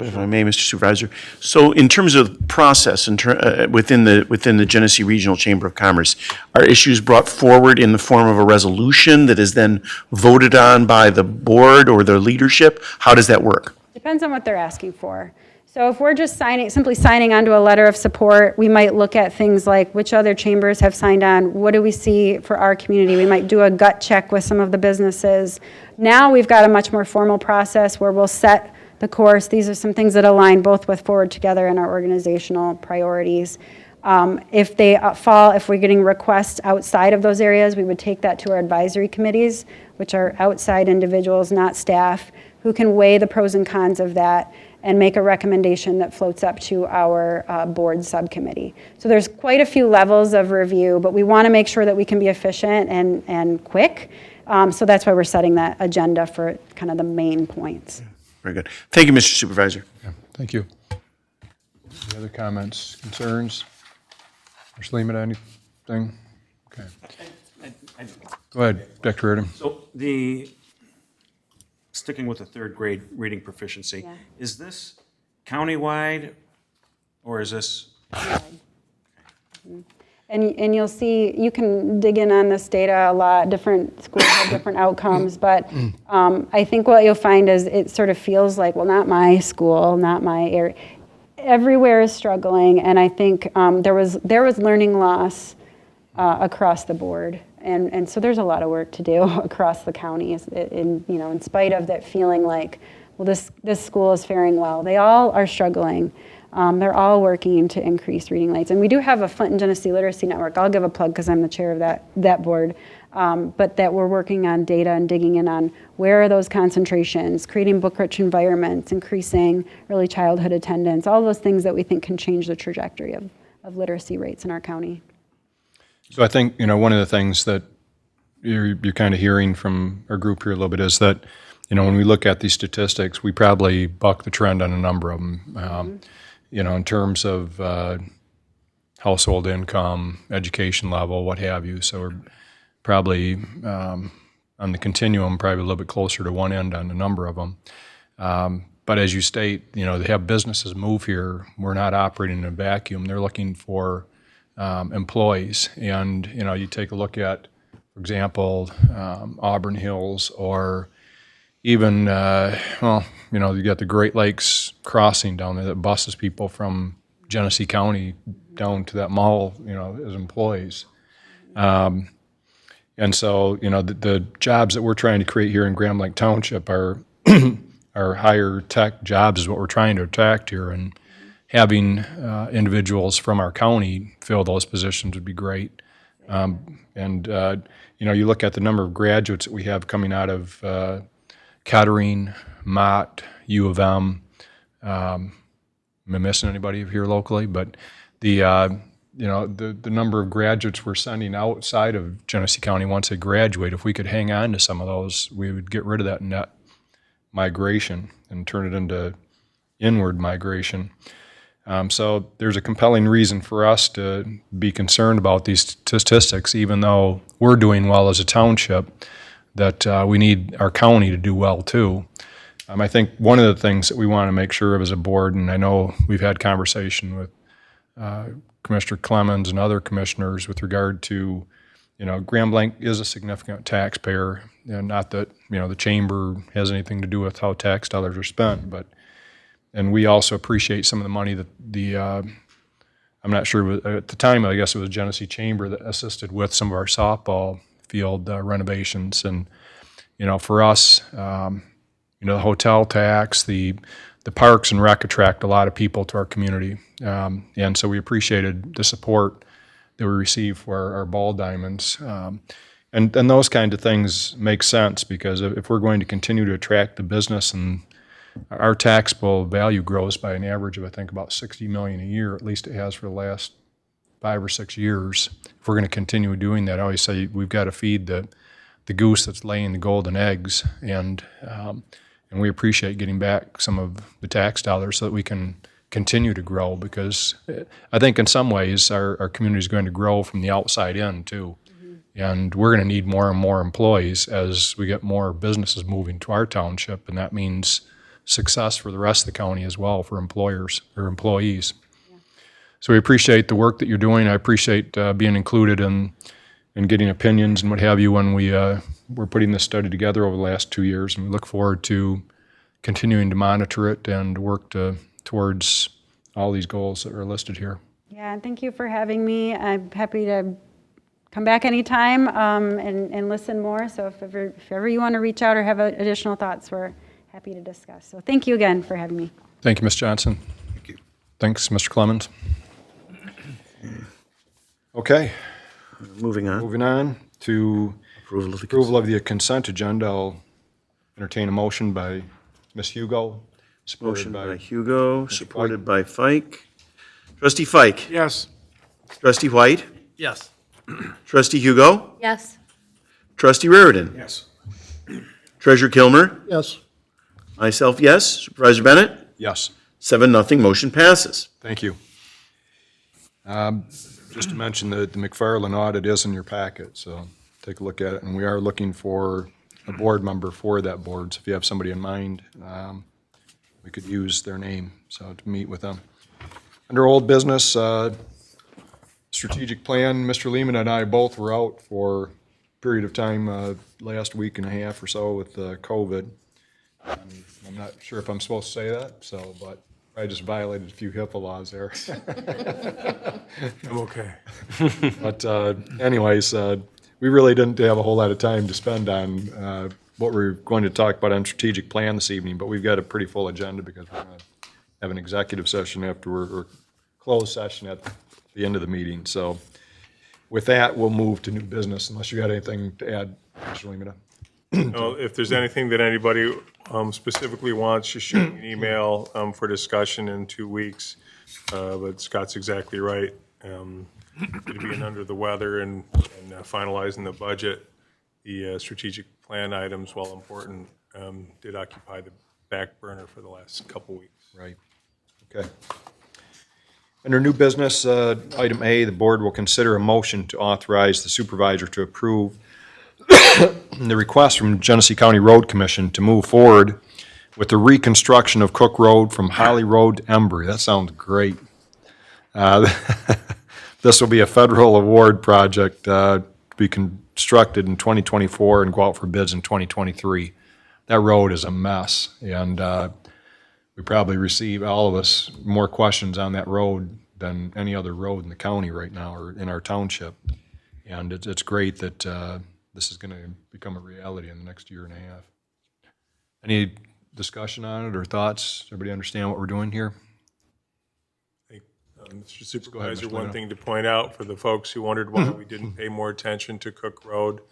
if I may, Mr. Supervisor. So in terms of process, within the Genesee Regional Chamber of Commerce, are issues brought forward in the form of a resolution that is then voted on by the board or the leadership? How does that work? Depends on what they're asking for. So if we're just simply signing onto a letter of support, we might look at things like which other chambers have signed on, what do we see for our community? We might do a gut check with some of the businesses. Now we've got a much more formal process where we'll set the course. These are some things that align both with Forward Together and our organizational priorities. If we're getting requests outside of those areas, we would take that to our advisory committees, which are outside individuals, not staff, who can weigh the pros and cons of that and make a recommendation that floats up to our board subcommittee. So there's quite a few levels of review, but we want to make sure that we can be efficient and quick. So that's why we're setting that agenda for kind of the main points. Very good. Thank you, Mr. Supervisor. Yeah, thank you. Any other comments, concerns? Mr. Lehman, anything? Okay. Go ahead, Dr. Reardon. So sticking with the 3rd grade reading proficiency, Yeah. is this countywide or is this? And you'll see, you can dig in on this data a lot. Different schools have different outcomes, but I think what you'll find is it sort of feels like, well, not my school, not my area. Everywhere is struggling, and I think there was learning loss across the board. And so there's a lot of work to do across the county, in spite of that feeling like, well, this school is faring well. They all are struggling. They're all working to increase reading rates. And we do have a Flint and Genesee Literacy Network. I'll give a plug because I'm the chair of that board. But that we're working on data and digging in on where are those concentrations, creating book-rich environments, increasing early childhood attendance, all those things that we think can change the trajectory of literacy rates in our county. So I think, one of the things that you're kind of hearing from our group here a little bit is that, when we look at these statistics, we probably buck the trend on a number of them. In terms of household income, education level, what have you. So we're probably on the continuum, probably a little bit closer to one end on a number of them. But as you state, they have businesses move here. We're not operating in a vacuum. They're looking for employees. And, you take a look at, for example, Auburn Hills or, even, well, you got the Great Lakes Crossing down there that buses people from Genesee County down to that mall, as employees. And so, the jobs that we're trying to create here in Grand Blanc Township are are higher tech jobs is what we're trying to attract here, and having individuals from our county fill those positions would be great. You look at the number of graduates that we have coming out of Kettering, Mott, U of M. Am I missing anybody here locally? But the number of graduates we're sending outside of Genesee County once they graduate, if we could hang on to some of those, we would get rid of that net migration and turn it into inward migration. So there's a compelling reason for us to be concerned about these statistics, even though we're doing well as a township, that we need our county to do well too. I think one of the things that we want to make sure of as a board, and I know we've had conversation with Commissioner Clemens and other commissioners with regard to, Grand Blanc is a significant taxpayer, and not that, the chamber has anything to do with how tax dollars are spent, and we also appreciate some of the money that I'm not sure, at the time, I guess it was Genesee Chamber that assisted with some of our softball field renovations. And, for us, the hotel tax, the parks and rec attract a lot of people to our community. And so we appreciated the support that we received for our ball diamonds. And those kind of things make sense, because if we're going to continue to attract the business, and our taxable value grows by an average of, I think, about $60 million a year, at least it has for the last 5 or 6 years. If we're going to continue doing that, I always say we've got to feed the goose that's laying the golden eggs, and we appreciate getting back some of the tax dollars so that we can continue to grow, because I think in some ways our community is going to grow from the outside in too. And we're going to need more and more employees as we get more businesses moving to our township, and that means success for the rest of the county as well for employers or employees. So we appreciate the work that you're doing. I appreciate being included in getting opinions and what have you when we're putting this study together over the last 2 years, and we look forward to continuing to monitor it and work towards all these goals that are listed here. Yeah, and thank you for having me. I'm happy to come back anytime and listen more. So if ever you want to reach out or have additional thoughts, we're happy to discuss. So thank you again for having me. Thank you, Ms. Johnson. Thank you. Thanks, Mr. Clemens. Okay, Moving on. moving on to Approval of the approval of the consent agenda. I'll entertain a motion by Ms. Hugo, supported Motion by by Hugo, supported by Fike. Trustee Fike? Yes. Trustee White? Yes. Trustee Hugo? Yes. Trustee Raridan? Yes. Treasurer Kilmer? Yes. Myself, yes. Supervisor Bennett? yes. 7-0, motion passes. Thank you. Just to mention that the McFarland audit is in your packet, so take a look at it. And we are looking for a board member for that board. So if you have somebody in mind, we could use their name, so to meet with them. Under old business, strategic plan, Mr. Lehman and I both were out for a period of time last week and a half or so with COVID. I'm not sure if I'm supposed to say that, but I just violated a few HIPAA laws there. I'm okay. But anyways, we really didn't have a whole lot of time to spend on what we're going to talk about on strategic plan this evening, but we've got a pretty full agenda because we're going to have an executive session afterward, or closed session at the end of the meeting. So with that, we'll move to new business, unless you got anything to add, Mr. Lemata. Well, if there's anything that anybody specifically wants, just shoot me an email for discussion in 2 weeks. But Scott's exactly right. Being under the weather and finalizing the budget, the strategic plan items, while important, did occupy the back burner for the last couple weeks. Right. Okay. Under new business, item A, the board will consider a motion to authorize the supervisor to approve the request from Genesee County Road Commission to move forward with the reconstruction of Cook Road from Holly Road to Embry. That sounds great. This will be a federal award project to be constructed in 2024 and go out for bids in 2023. that road is a mess. And we probably receive, all of us, more questions on that road than any other road in the county right now or in our township. And it's great that this is going to become a reality in the next year and a half. Any discussion on it or thoughts? Everybody understand what we're doing here? Mr. Supervisor, Mr. one Lino. thing to point out for the folks who wondered why we didn't pay more attention to Cook Road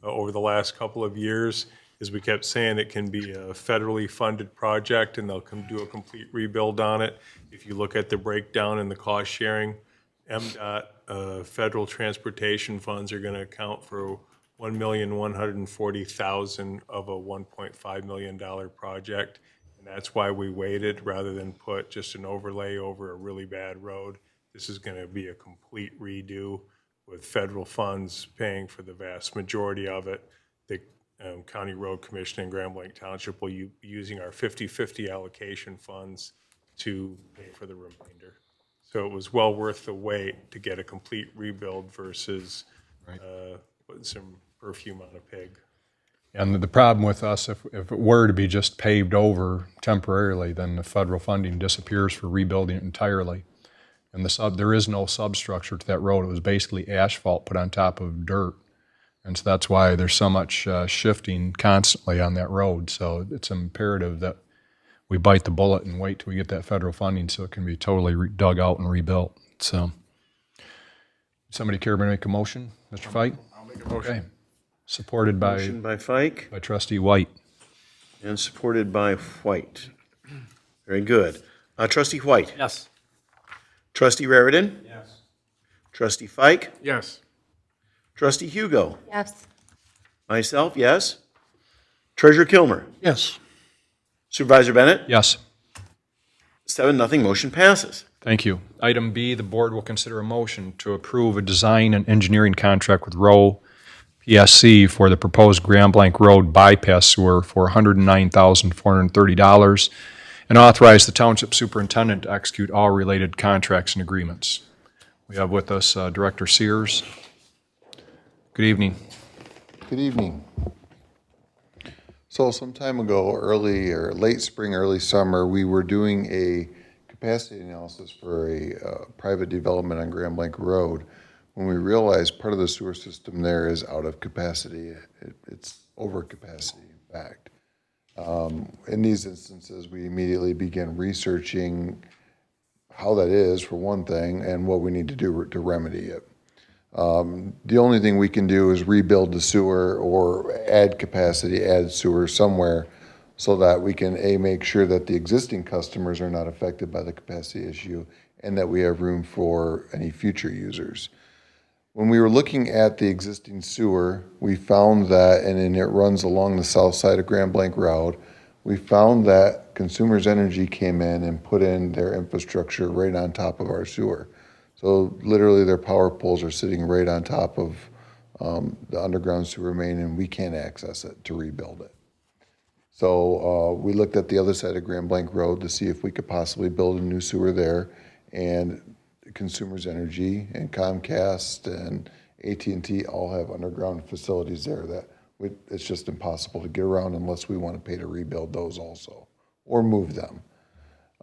over the last couple of years is we kept saying it can be a federally funded project and they'll come do a complete rebuild on it. If you look at the breakdown in the cost sharing, MDOT federal transportation funds are going to account for $1,140,000 of a $1.5 million project. And that's why we waited rather than put just an overlay over a really bad road. This is going to be a complete redo with federal funds paying for the vast majority of it. The County Road Commission in Grand Blanc Township will be using our 50/50 allocation funds to pay for the remainder. So it was well worth the wait to get a complete rebuild versus putting some perfume on a pig. And the problem with us, if it were to be just paved over temporarily, then the federal funding disappears for rebuilding it entirely. And there is no substructure to that road. It was basically asphalt put on top of dirt. And so that's why there's so much shifting constantly on that road. So it's imperative that we bite the bullet and wait till we get that federal funding so it can be totally dug out and rebuilt. So, somebody care to make a motion? Mr. Fike? I'll make a motion. Okay. Supported by Motion by Fike Trustee White. and supported by White. Very good. Trustee White? Yes. Trustee Raritan? Yes. Trustee Fike? Yes. Trustee Hugo? Yes. Myself, yes. Treasurer Kilmer? Yes. Supervisor Bennett? Yes. 7-0, motion passes. Thank you. Item B, the board will consider a motion to approve a design and engineering contract with Rowe PSC for the proposed Grand Blanc Road bypass sewer for $109,430 and authorize the township superintendent to execute all related contracts and agreements. We have with us Director Sears. Good evening. Good evening. So some time ago, early or late spring, early summer, we were doing a capacity analysis for a private development on Grand Blanc Road when we realized part of the sewer system there is out of capacity. It's over capacity, in fact. In these instances, we immediately began researching how that is, for one thing, and what we need to do to remedy it. The only thing we can do is rebuild the sewer or add capacity, add sewer somewhere so that we can, A, make sure that the existing customers are not affected by the capacity issue and that we have room for any future users. When we were looking at the existing sewer, we found that, and it runs along the south side of Grand Blanc Road, we found that Consumers Energy came in and put in their infrastructure right on top of our sewer. So literally their power poles are sitting right on top of the underground sewer main and we can't access it to rebuild it. So we looked at the other side of Grand Blanc Road to see if we could possibly build a new sewer there, and Consumers Energy and Comcast and AT&T all have underground facilities there that it's just impossible to get around unless we want to pay to rebuild those also or move them.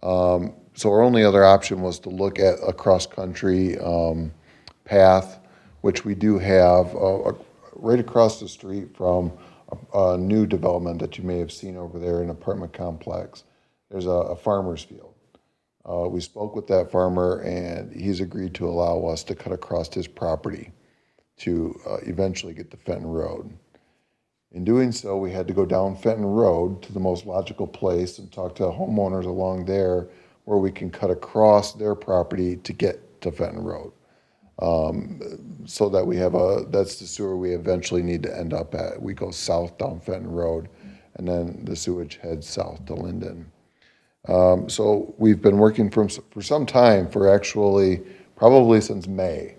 So our only other option was to look at a cross-country path, which we do have right across the street from a new development that you may have seen over there, an apartment complex. There's a farmer's field. We spoke with that farmer, and he's agreed to allow us to cut across his property to eventually get to Fenton Road. In doing so, we had to go down Fenton Road to the most logical place and talk to homeowners along there where we can cut across their property to get to Fenton Road. So that we have that's the sewer we eventually need to end up at. We go south down Fenton Road, and then the sewage heads south to Linden. So we've been working for some time, for actually probably since May,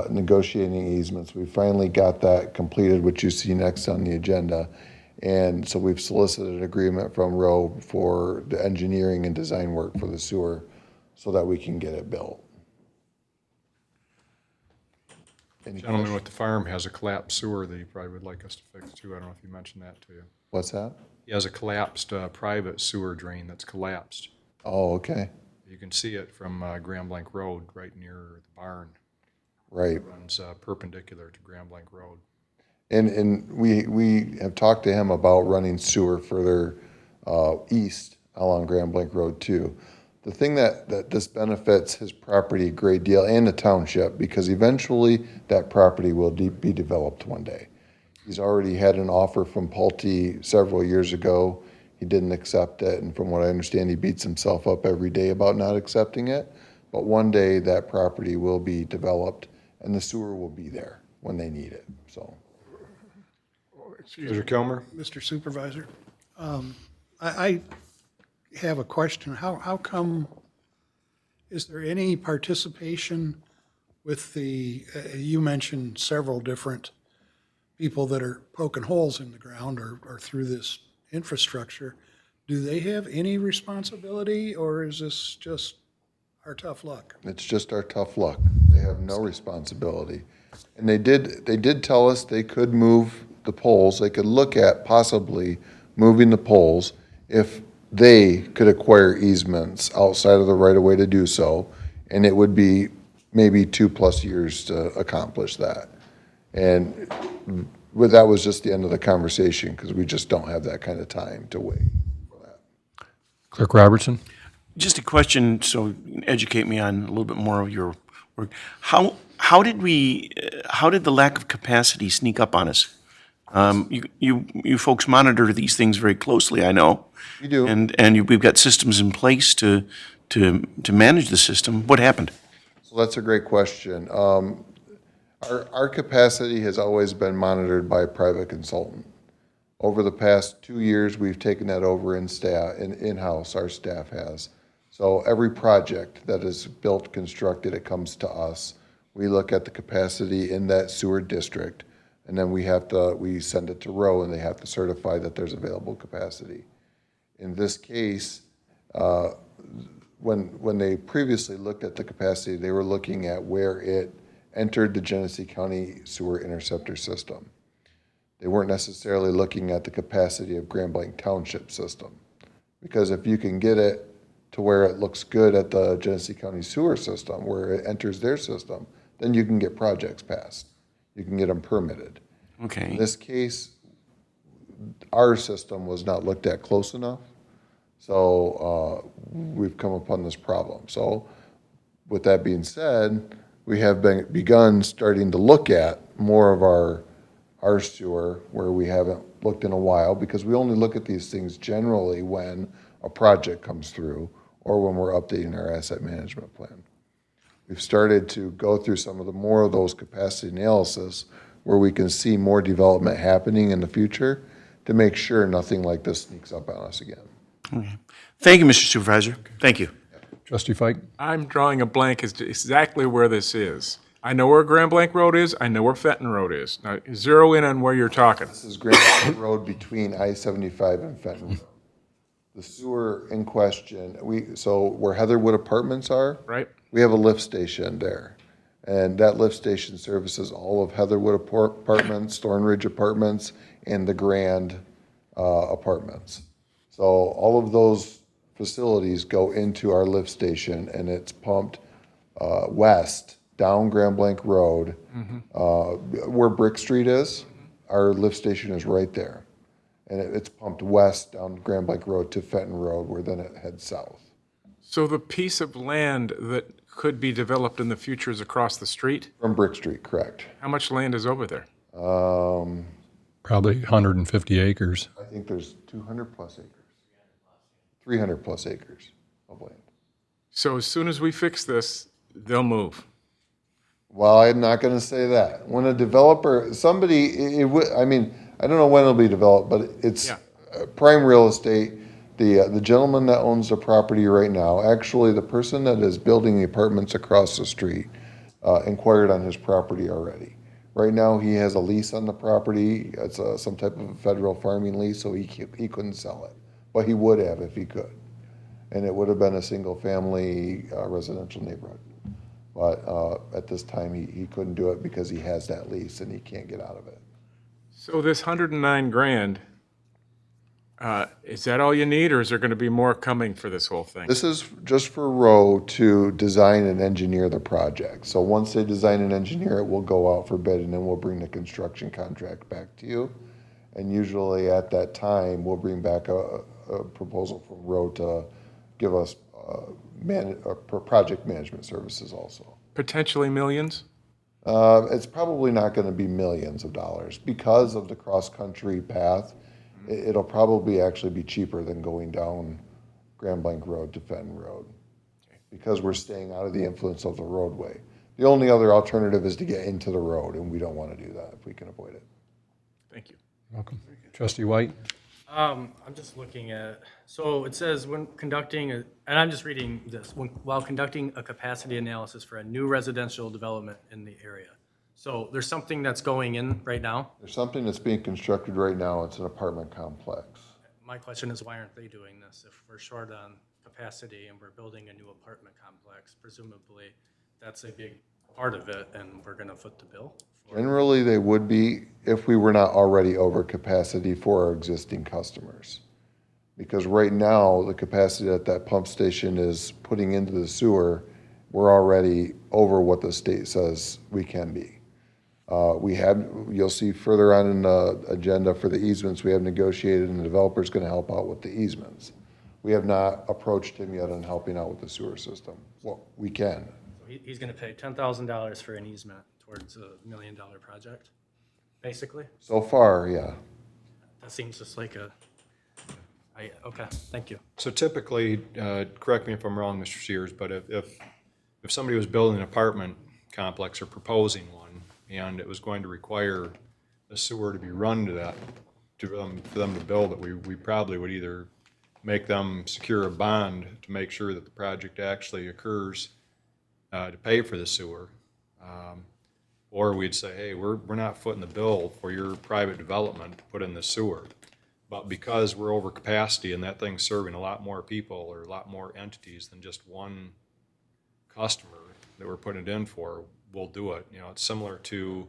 negotiating easements. We finally got that completed, which you see next on the agenda. And so we've solicited an agreement from Rowe for the engineering and design work for the sewer so that we can get it built. Any Gentleman questions? with the farm has a collapsed sewer that he probably would like us to fix too. I don't know if you mentioned that to you. What's that? He has a collapsed private sewer drain that's collapsed. Oh, okay, You can see it from Grand Blanc Road, right near the barn. right. Runs perpendicular to Grand Blanc Road. And we have talked to him about running sewer further east along Grand Blanc Road too. The thing that this benefits his property a great deal and the township, because eventually that property will be developed one day. He's already had an offer from Pulte several years ago. He didn't accept it, and from what I understand, he beats himself up every day about not accepting it. But one day that property will be developed and the sewer will be there when they need it, so. Mr. Kilmer? Mr. Supervisor, I have a question. How come, is there any participation with the, you mentioned several different people that are poking holes in the ground or through this infrastructure. Do they have any responsibility, or is this just our tough luck? It's just our tough luck. They have no responsibility. And they did tell us they could move the poles, they could look at possibly moving the poles if they could acquire easements outside of the right-of-way to do so, and it would be maybe 2+ years to accomplish that. And that was just the end of the conversation, because we just don't have that kind of time to wait for that. Clerk Robertson? Just a question, so you can educate me on a little bit more of your work. How did the lack of capacity sneak up on us? You folks monitor these things very closely, I know. We do. And we've got systems in place to manage the system. What happened? So that's a great question. Our capacity has always been monitored by a private consultant. Over the past 2 years, we've taken that over in-house, our staff has. So every project that is built, constructed, it comes to us. We look at the capacity in that sewer district, and then we send it to Row, and they have to certify that there's available capacity. In this case, when they previously looked at the capacity, they were looking at where it entered the Genesee County sewer interceptor system. They weren't necessarily looking at the capacity of Grand Blanc Township system. Because if you can get it to where it looks good at the Genesee County sewer system, where it enters their system, then you can get projects passed. You can get them permitted. In Okay. this case, our system was not looked at close enough, so we've come upon this problem. So with that being said, we have begun starting to look at more of our sewer where we haven't looked in a while, because we only look at these things generally when a project comes through or when we're updating our asset management plan. We've started to go through some of the more of those capacity analysis where we can see more development happening in the future to make sure nothing like this sneaks up on us again. Okay. Thank you, Mr. Supervisor. Thank you. Trustee Fike? I'm drawing a blank as to exactly where this is. I know where Grand Blanc Road is, I know where Fenton Road is. Now, zero in on where you're talking. This is Grand Blanc Road between I-75 and Fenton Road. The sewer in question, so where Heatherwood Apartments are, Right? we have a lift station there. And that lift station services all of Heatherwood Apartments, Thornridge Apartments, and the Grand Apartments. So all of those facilities go into our lift station, and it's pumped west down Grand Blanc Road. Where Brick Street is, our lift station is right there. And it's pumped west down Grand Blanc Road to Fenton Road, where then it heads south. So the piece of land that could be developed in the future is across the street? From Brick Street, correct. How much land is over there? Probably 150 acres. I think there's 200+ acres. 300+ acres of land. So as soon as we fix this, they'll move. Well, I'm not going to say that. When a developer, I mean, I don't know when it'll be developed, but it's Yeah. prime real estate. The gentleman that owns the property right now, actually, the person that is building the apartments across the street, inquired on his property already. Right now, he has a lease on the property. It's some type of a federal farming lease, so he couldn't sell it. But he would have if he could. And it would have been a single-family residential neighborhood. But at this time, he couldn't do it because he has that lease and he can't get out of it. So this 109 grand, Is that all you need, or is there going to be more coming for this whole thing? This is just for Rowe to design and engineer the project. So once they design and engineer it, we'll go out for bid, and then we'll bring the construction contract back to you. And usually at that time, we'll bring back a proposal from Rowe to give us project management services also. Potentially millions? It's probably not going to be millions of dollars because of the cross-country path. It'll probably actually be cheaper than going down Grand Blanc Road to Fenton Road because we're staying out of the influence of the roadway. The only other alternative is to get into the road, and we don't want to do that if we can avoid it. Thank you. Welcome. Trustee White? I'm just looking at, so it says when conducting, and I'm just reading this, while conducting a capacity analysis for a new residential development in the area. So there's something that's going in right now. There's something that's being constructed right now. It's an apartment complex. My question is, why aren't they doing this? If we're short on capacity and we're building a new apartment complex, presumably that's a big part of it, and we're gonna foot the bill? Generally, they would be if we were not already over capacity for our existing customers. Because right now, the capacity that that pump station is putting into the sewer, we're already over what the state says we can be. You'll see further on in the agenda for the easements, we have negotiated, and the developer's gonna help out with the easements. We have not approached him yet on helping out with the sewer system. Well, we can. So he's gonna pay $10,000 for an easement towards $1 million project, basically? So far, yeah. That seems just like okay, thank you. So typically, correct me if I'm wrong, Mr. Sears, but if somebody was building an apartment complex or proposing one, and it was going to require a sewer to be run to that, for them to build it, we probably would either make them secure a bond to make sure that the project actually occurs to pay for the sewer. Or we'd say, hey, we're not footing the bill for your private development to put in the sewer. But because we're over capacity and that thing's serving a lot more people or a lot more entities than just one customer that we're putting it in for, we'll do it. You know, it's similar to,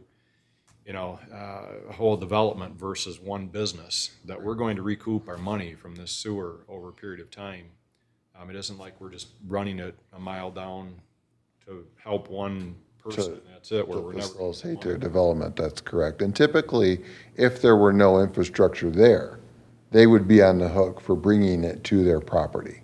a whole development versus one business, that we're going to recoup our money from this sewer over a period of time. It isn't like we're just running it a mile down to help one person, that's it, where we're never. Facilitate their development, that's correct. And typically, if there were no infrastructure there, they would be on the hook for bringing it to their property.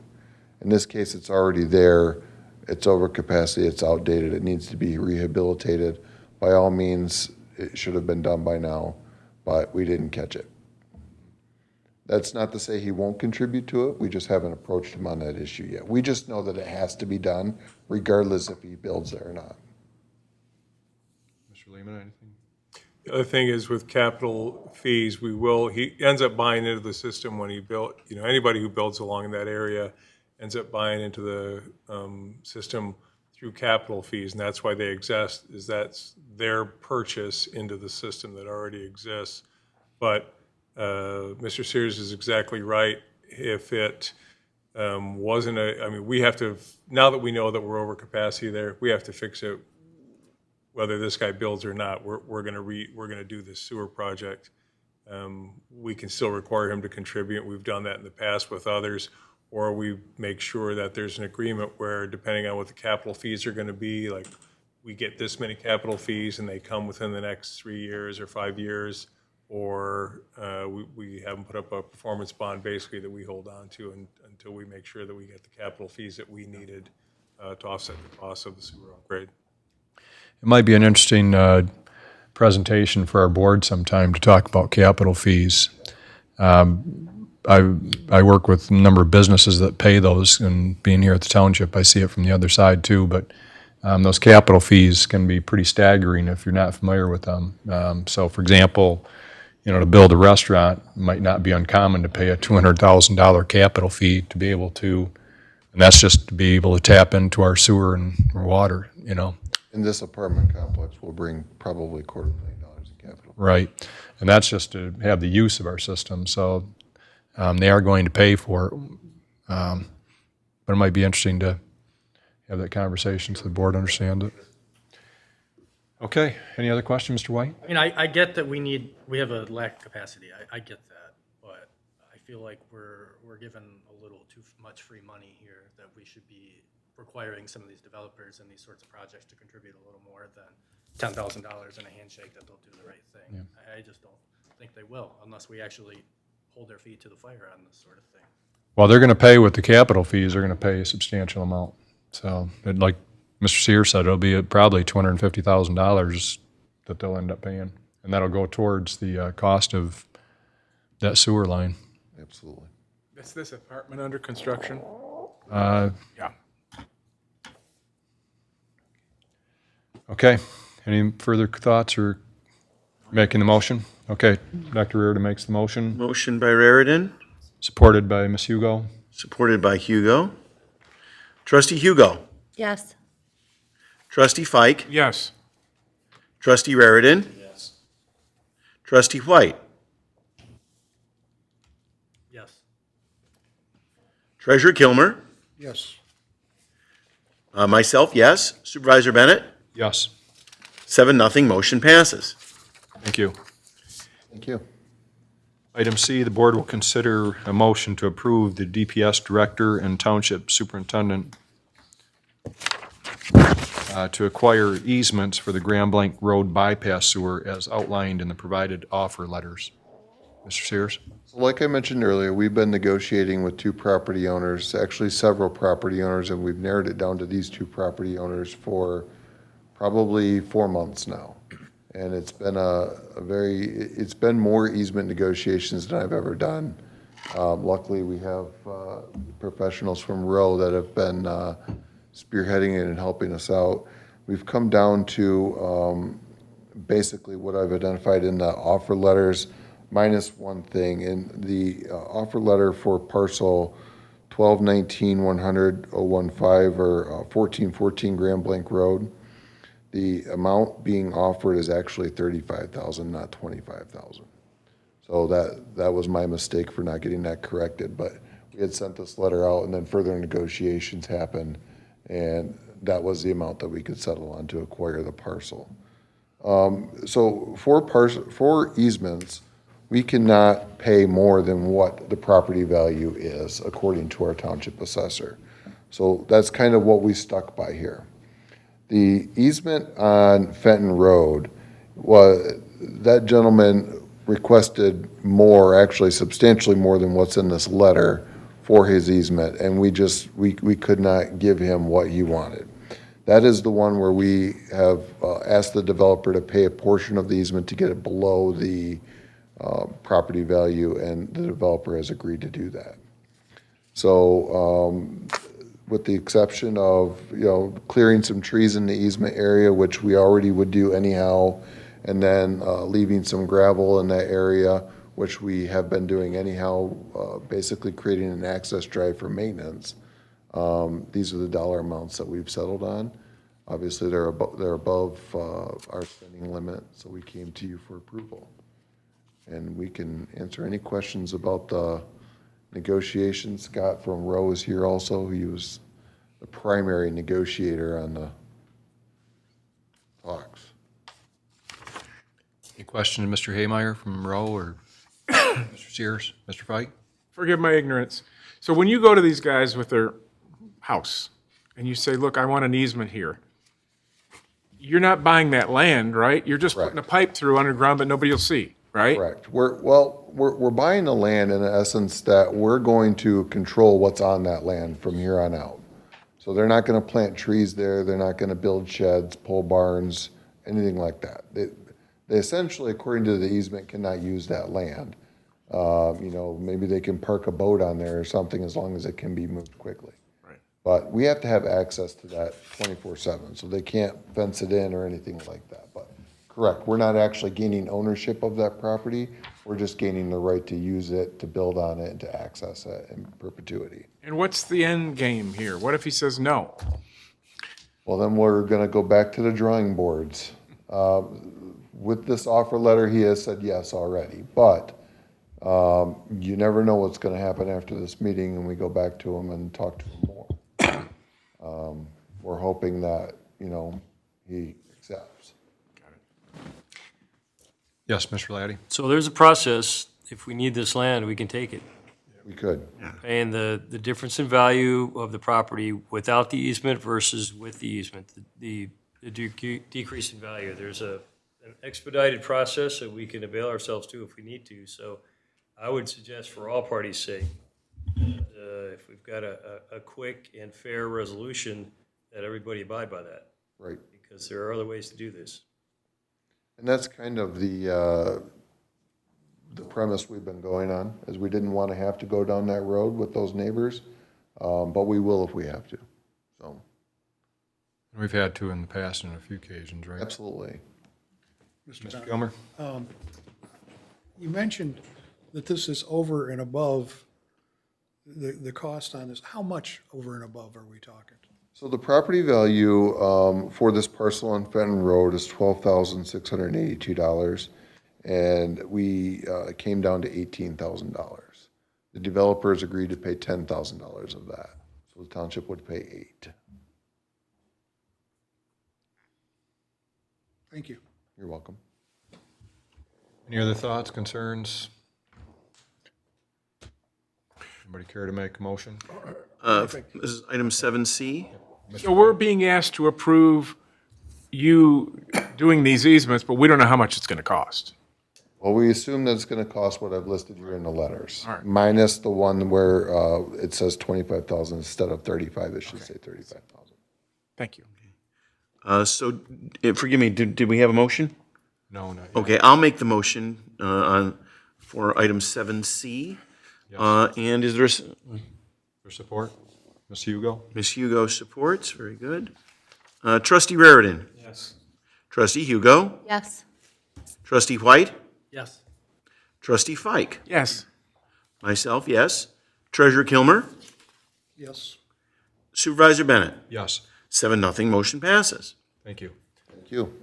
In this case, it's already there, it's over capacity, it's outdated, it needs to be rehabilitated. By all means, it should have been done by now, but we didn't catch it. That's not to say he won't contribute to it, we just haven't approached him on that issue yet. We just know that it has to be done, regardless if he builds there or not. Mr. Lehman, anything? The other thing is with capital fees, he ends up buying into the system when he built, anybody who builds along that area ends up buying into the system through capital fees, and that's why they exist, is that's their purchase into the system that already exists. But Mr. Sears is exactly right. If it wasn't we have to, now that we know that we're over capacity there, we have to fix it. Whether this guy builds or not, we're gonna do this sewer project. We can still require him to contribute. We've done that in the past with others, or we make sure that there's an agreement where, depending on what the capital fees are gonna be, like we get this many capital fees and they come within the next 3 years or 5 years, or we have them put up a performance bond basically that we hold on to until we make sure that we get the capital fees that we needed to offset the cost of the sewer upgrade. It might be an interesting presentation for our board sometime to talk about capital fees. I work with a number of businesses that pay those, and being here at the township, I see it from the other side too, but those capital fees can be pretty staggering if you're not familiar with them. So for example, to build a restaurant, it might not be uncommon to pay a $200,000 capital fee to be able to, and that's just to be able to tap into our sewer and our water, In this apartment complex, we'll bring probably $250,000 in capital. Right, and that's just to have the use of our system, so they are going to pay for it. But it might be interesting to have that conversation so the board understands it. Okay, any other questions, Mr. White? I mean, I get that we have a lack of capacity. I get that, but I feel like we're given a little too much free money here, that we should be requiring some of these developers and these sorts of projects to contribute a little more than $10,000 in a handshake that they'll do the right thing. I just don't think they will unless we actually hold their feet to the fire on this sort of thing. Well, they're going to pay with the capital fees, they're going to pay a substantial amount. So, like Mr. Sears said, it'll be probably $250,000 that they'll end up paying. And that'll go towards the cost of that sewer line. Absolutely. Is this apartment under construction? Uh, Yeah. Okay, any further thoughts or making the motion? Okay, Dr. Reardon makes the motion, Motion by Raritan, supported by Ms. Hugo. supported by Hugo. Trustee Hugo. Yes. Trustee Fike. Yes. Trustee Raritan. Yes. Trustee White. Yes. Treasurer Kilmer. Yes. Myself, yes. Supervisor Bennett. Yes, 7-0, motion passes. thank you. Thank you. Item C, the board will consider a motion to approve the DPS director and township superintendent to acquire easements for the Grand Blanc Road bypass sewer as outlined in the provided offer letters. Mr. Sears? So like I mentioned earlier, we've been negotiating with two property owners, actually several property owners, and we've narrowed it down to these two property owners for probably 4 months now. And it's been it's been more easement negotiations than I've ever done. Luckily, we have professionals from Row that have been spearheading it and helping us out. We've come down to basically what I've identified in the offer letters, minus one thing. In the offer letter for parcel 1219-100-015 or 1414 Grand Blanc Road, the amount being offered is actually $35,000, not $25,000. So that was my mistake for not getting that corrected, but we had sent this letter out and then further negotiations happened, and that was the amount that we could settle on to acquire the parcel. So for easements, we cannot pay more than what the property value is according to our township assessor. So that's kind of what we stuck by here. The easement on Fenton Road, that gentleman requested more, actually substantially more than what's in this letter for his easement, and we could not give him what he wanted. That is the one where we have asked the developer to pay a portion of the easement to get it below the property value, and the developer has agreed to do that. So, with the exception of, clearing some trees in the easement area, which we already would do anyhow, and then leaving some gravel in that area, which we have been doing anyhow, basically creating an access drive for maintenance. These are the dollar amounts that we've settled on. Obviously, they're above our spending limit, so we came to you for approval. And we can answer any questions about the negotiations. Scott from Row is here also. He was the primary negotiator on the talks. Any questions, Mr. Haymeyer from Row or Mr. Sears, Mr. Fike? Forgive my ignorance. So when you go to these guys with their house and you say, look, I want an easement here, you're not buying that land, right? You're just putting a pipe through underground that nobody will see, right? Correct. We're buying the land in essence that we're going to control what's on that land from here on out. So they're not going to plant trees there. They're not going to build sheds, pole barns, anything like that. They essentially, according to the easement, cannot use that land. Maybe they can park a boat on there or something as long as it can be moved quickly. Right. But we have to have access to that 24/7, so they can't fence it in or anything like that. But correct, we're not actually gaining ownership of that property. We're just gaining the right to use it, to build on it, and to access it in perpetuity. And what's the end game here? What if he says no? Well, then we're going to go back to the drawing boards. With this offer letter, he has said yes already, but you never know what's going to happen after this meeting, and we go back to him and talk to him more. We're hoping that, he accepts. Yes, Mr. Laddie? So there's a process. If we need this land, we can take it. We could. And the difference in value of the property without the easement versus with the easement, the decrease in value. There's an expedited process that we can avail ourselves to if we need to. So I would suggest for all parties' sake, if we've got a quick and fair resolution, that everybody abide by that. Right. Because there are other ways to do this. And that's kind of the premise we've been going on, is we didn't want to have to go down that road with those neighbors, but we will if we have to, so. We've had to in the past on a few occasions, right? Absolutely. Mr. Gilmer? You mentioned that this is over and above the cost on this. How much over and above are we talking? So the property value for this parcel on Fenton Road is $12,682, and we came down to $18,000. The developers agreed to pay $10,000 of that, so the township would pay $8,000. Thank you. You're welcome. Any other thoughts, concerns? Anybody care to make a motion? This is item 7C. So we're being asked to approve you doing these easements, but we don't know how much it's going to cost. Well, we assume that it's gonna cost what I've listed here in the letters. All right. Minus the one where it says 25,000 instead of 35, it should say 35,000. Thank you. So, forgive me, did we have a motion? No, not yet. Okay, I'll make the motion for item 7C. And is there, For support? Ms. Hugo? Ms. Hugo supports, very good. Trustee Raritan? Yes. Trustee Hugo? Yes. Trustee White? Yes. Trustee Fike? Yes. Myself, yes. Treasurer Kilmer? Yes. Supervisor Bennett? Yes. 7-0, motion passes. Thank you. Thank you.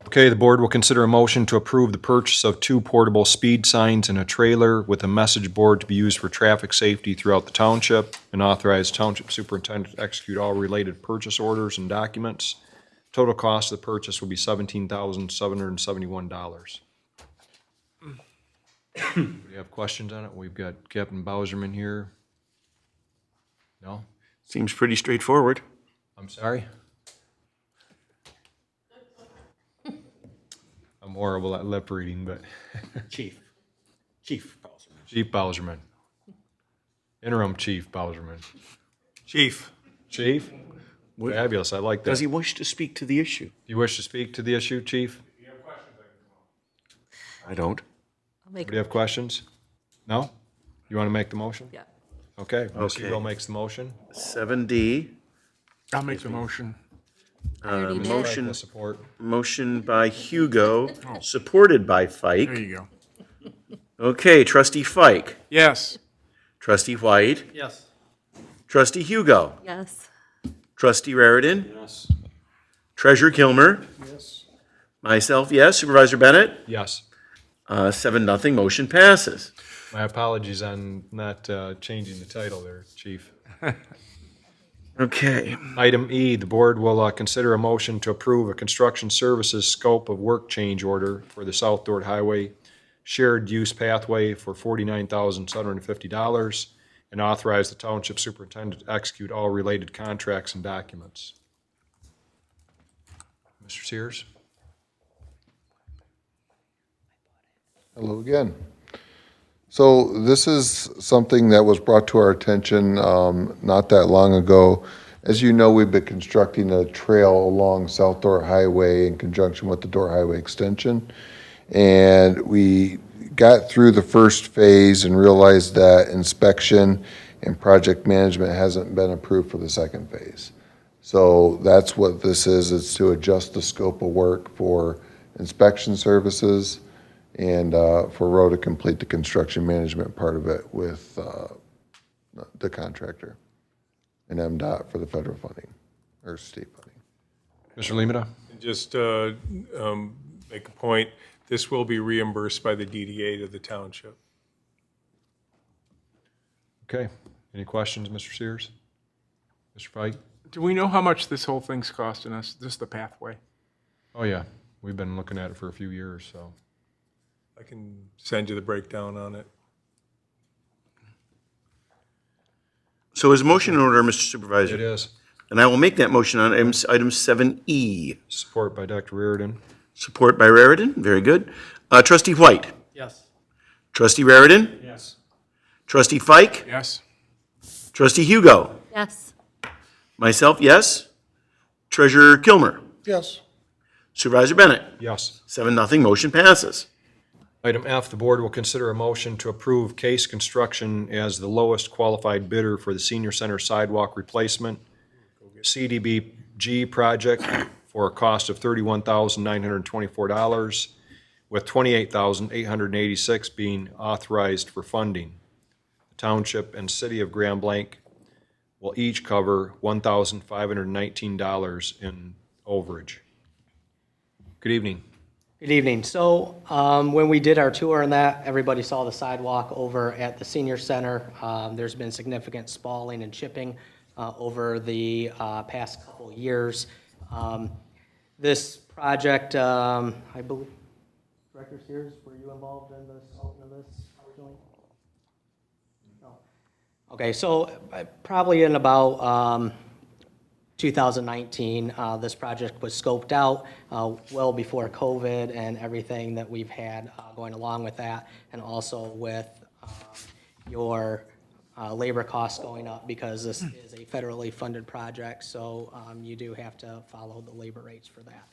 Okay, the board will consider a motion to approve the purchase of 2 portable speed signs and a trailer with a message board to be used for traffic safety throughout the township, and authorize township superintendent to execute all related purchase orders and documents. Total cost of the purchase will be $17,771. Do you have questions on it? We've got Captain Bowserman here. No? Seems pretty straightforward. I'm sorry? I'm horrible at lip reading, but Chief Bowserman. Chief Bowserman. Interim Chief Bowserman. Chief, Chief? Fabulous, I like that. Does he wish to speak to the issue? Do you wish to speak to the issue, Chief? I don't. Do you have questions? No? You want to make the motion? Yeah. Okay, Ms. Okay. Hugo makes the motion. 7D, I'll make the motion. already did. motion, The support. motion by Hugo, supported by There Fike. you go. Okay, Trustee Fike. Yes. Trustee White. Yes. Trustee Hugo. Yes. Trustee Raritan. Yes. Treasurer Kilmer. Yes. Myself, yes. Supervisor Bennett. Yes. 7-0, motion passes. My apologies on not changing the title there, Chief. Okay. Item E, the board will consider a motion to approve a construction services scope of work change order for the South Dort Highway shared use pathway for $49,750, and authorize the township superintendent to execute all related contracts and documents. Mr. Sears? Hello again. So this is something that was brought to our attention not that long ago. As you know, we've been constructing a trail along South Dort Highway in conjunction with the Dort Highway Extension. And we got through the first phase and realized that inspection and project management hasn't been approved for the second phase. So that's what this is. It's to adjust the scope of work for inspection services and for Roe to complete the construction management part of it with the contractor and MDOT for the federal funding or state funding. Mr. Limita? just make a point, this will be reimbursed by the DDA to the township. Okay. Any questions, Mr. Sears? Mr. Pike? Do we know how much this whole thing's costing us, just the pathway? Oh, yeah. We've been looking at it for a few years, so. I can send you the breakdown on it. So is motion in order, Mr. Supervisor? It is. And I will make that motion on item 7E. Support by Dr. Reardon. Support by Raritan, very good. Trustee White? Yes. Trustee Raritan? Yes. Trustee Fike? Yes. Trustee Hugo? Yes. Myself, yes. Treasurer Kilmer? Yes. Supervisor Bennett? Yes. 7-0, motion passes. Item F, the board will consider a motion to approve Case Construction as the lowest qualified bidder for the senior center sidewalk replacement CDBG project for a cost of $31,924, with $28,886 being authorized for funding. The township and city of Grand Blanc will each cover $1,519 in overage. Good evening. Good evening. So when we did our tour and that, everybody saw the sidewalk over at the senior center. There's been significant spalling and chipping over the past couple years. This project, I believe, Director Sears, were you involved in the salting of this originally? No. Okay, so probably in about 2019, this project was scoped out well before COVID and everything that we've had going along with that, and also with your labor costs going up because this is a federally funded project, so you do have to follow the labor rates for that.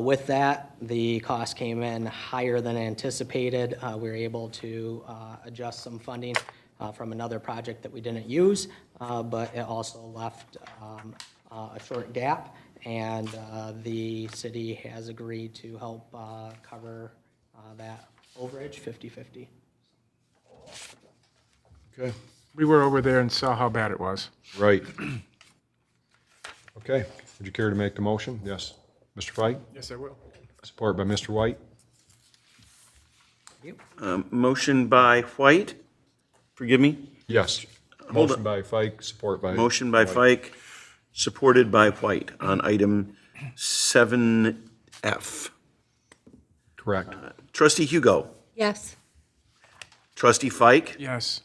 With that, the cost came in higher than anticipated. We were able to adjust some funding from another project that we didn't use, but it also left a short gap, and the city has agreed to help cover that overage 50/50. Okay. We were over there and saw how bad it was. Right. Okay, would you care to make the motion? Yes. Mr. Fike? Yes, I will. Support by Mr. White? Motion by White, forgive me? Yes. Hold Motion on. by Fike, support by. Motion by White. Fike, supported by White on item 7F. Correct. Trustee Hugo? Yes. Trustee Fike? Yes.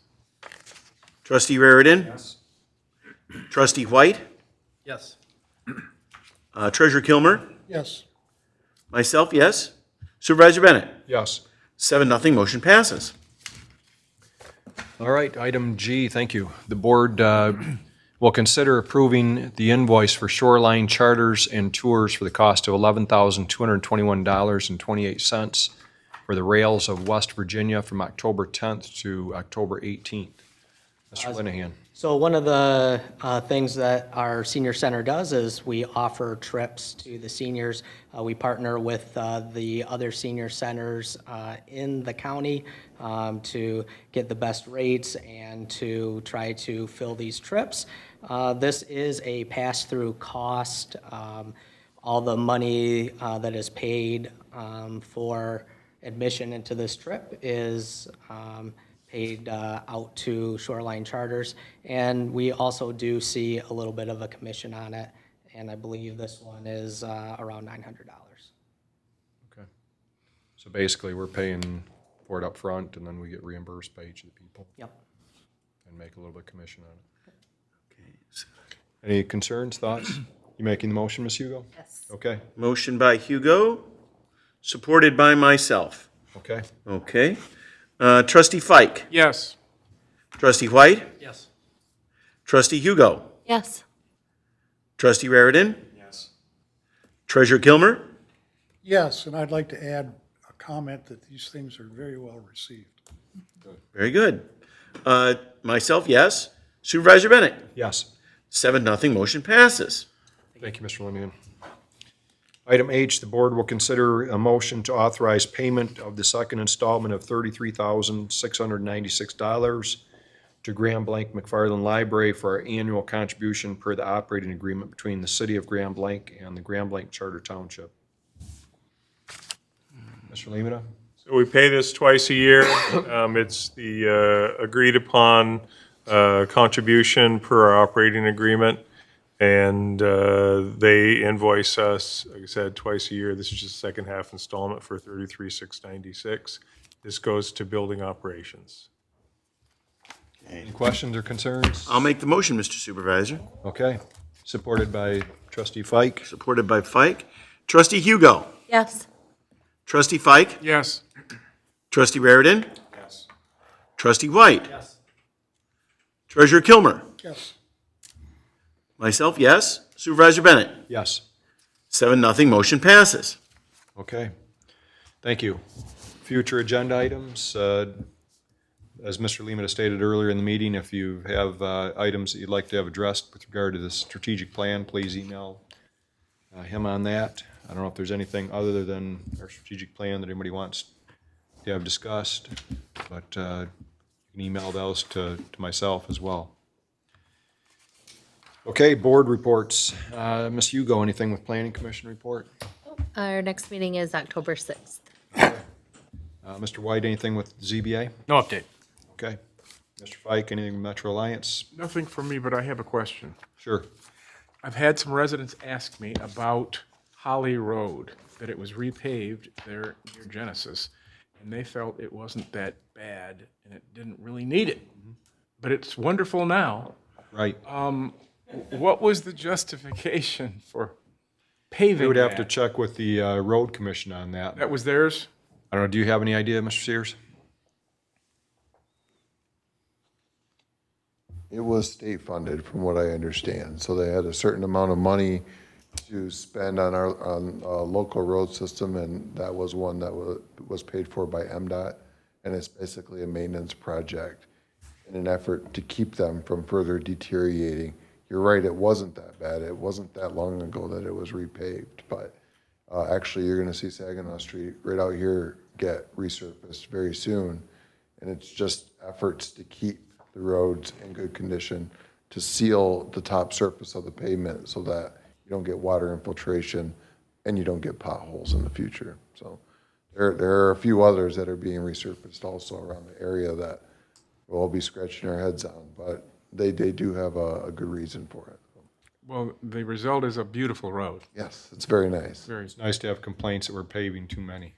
Trustee Raritan? Yes. Trustee White? Yes. Treasurer Kilmer? Yes. Myself, yes. Supervisor Bennett? Yes. 7-0, motion passes. All right, item G, thank you. The board will consider approving the invoice for shoreline charters and tours for the cost of $11,221.28 for the rails of West Virginia from October 10th to October 18th. Mr. Linehan. So one of the things that our senior center does is we offer trips to the seniors. We partner with the other senior centers in the county to get the best rates and to try to fill these trips. This is a pass-through cost. All the money that is paid for admission into this trip is paid out to Shoreline Charters, and we also do see a little bit of a commission on it, and I believe this one is around $900. Okay. So basically, we're paying for it up front, and then we get reimbursed by each of the people Yep. and make a little bit of commission on it. Any concerns, thoughts? You making the motion, Ms. Hugo? Yes. Okay, Motion by Hugo, supported by myself. okay. Okay. Trustee Fike? Yes. Trustee White? Yes. Trustee Hugo? Yes. Trustee Raritan? Yes. Treasurer Kilmer? Yes, and I'd like to add a comment that these things are very well received. Very good. Myself, yes. Supervisor Bennett? Yes. 7-0, motion passes. Thank you, Mr. Linehan. Item H, the board will consider a motion to authorize payment of the second installment of $33,696 to Grand Blanc McFarland Library for our annual contribution per the operating agreement between the City of Grand Blanc and the Grand Blanc Charter Township. Mr. Lemata? So we pay this twice a year. It's the agreed upon contribution per our operating agreement. And they invoice us, like I said, twice a year. This is just the second half installment for $33,696. This goes to building operations. Any questions or concerns? I'll make the motion, Mr. Supervisor. Okay. Supported by trustee Fike. Supported by Fike. Trustee Hugo. Yes. Trustee Fike. Yes. Trustee Raridan. Yes. Trustee White. Yes. Treasurer Kilmer. Yes. Myself, yes. Supervisor Bennett. Yes. 7-0, motion passes. Okay. Thank you. Future agenda items, as Mr. Lehman has stated earlier in the meeting, if you have items that you'd like to have addressed with regard to the strategic plan, please email him on that. I don't know if there's anything other than our strategic plan that anybody wants to have discussed, but you can email those to myself as well. Okay, board reports. Ms. Hugo, anything with Planning Commission report? Our next meeting is October 6th. Mr. White, anything with ZBA? No update. Okay. Mr. Fike, anything with Metro Alliance? Nothing from me, but I have a question. Sure. I've had some residents ask me about Holly Road, that it was repaved there near Genesis, and they felt it wasn't that bad and it didn't really need it. But it's wonderful now. Right. What was the justification for paving We would have to that? check with the road commission on that. That was theirs? I don't know, do you have any idea, Mr. Sears? It was state funded, from what I understand. So they had a certain amount of money to spend on a local road system, and that was one that was paid for by MDOT. And it's basically a maintenance project in an effort to keep them from further deteriorating. You're right, it wasn't that bad. It wasn't that long ago that it was repaved, but actually you're gonna see Saginaw Street right out here get resurfaced very soon. And it's just efforts to keep the roads in good condition, to seal the top surface of the pavement so that you don't get water infiltration and you don't get potholes in the future. So there are a few others that are being resurfaced also around the area that we'll all be scratching our heads on, but they do have a good reason for it. Well, the result is a beautiful road. Yes, it's very nice. Very. It's nice to have complaints that we're paving too many.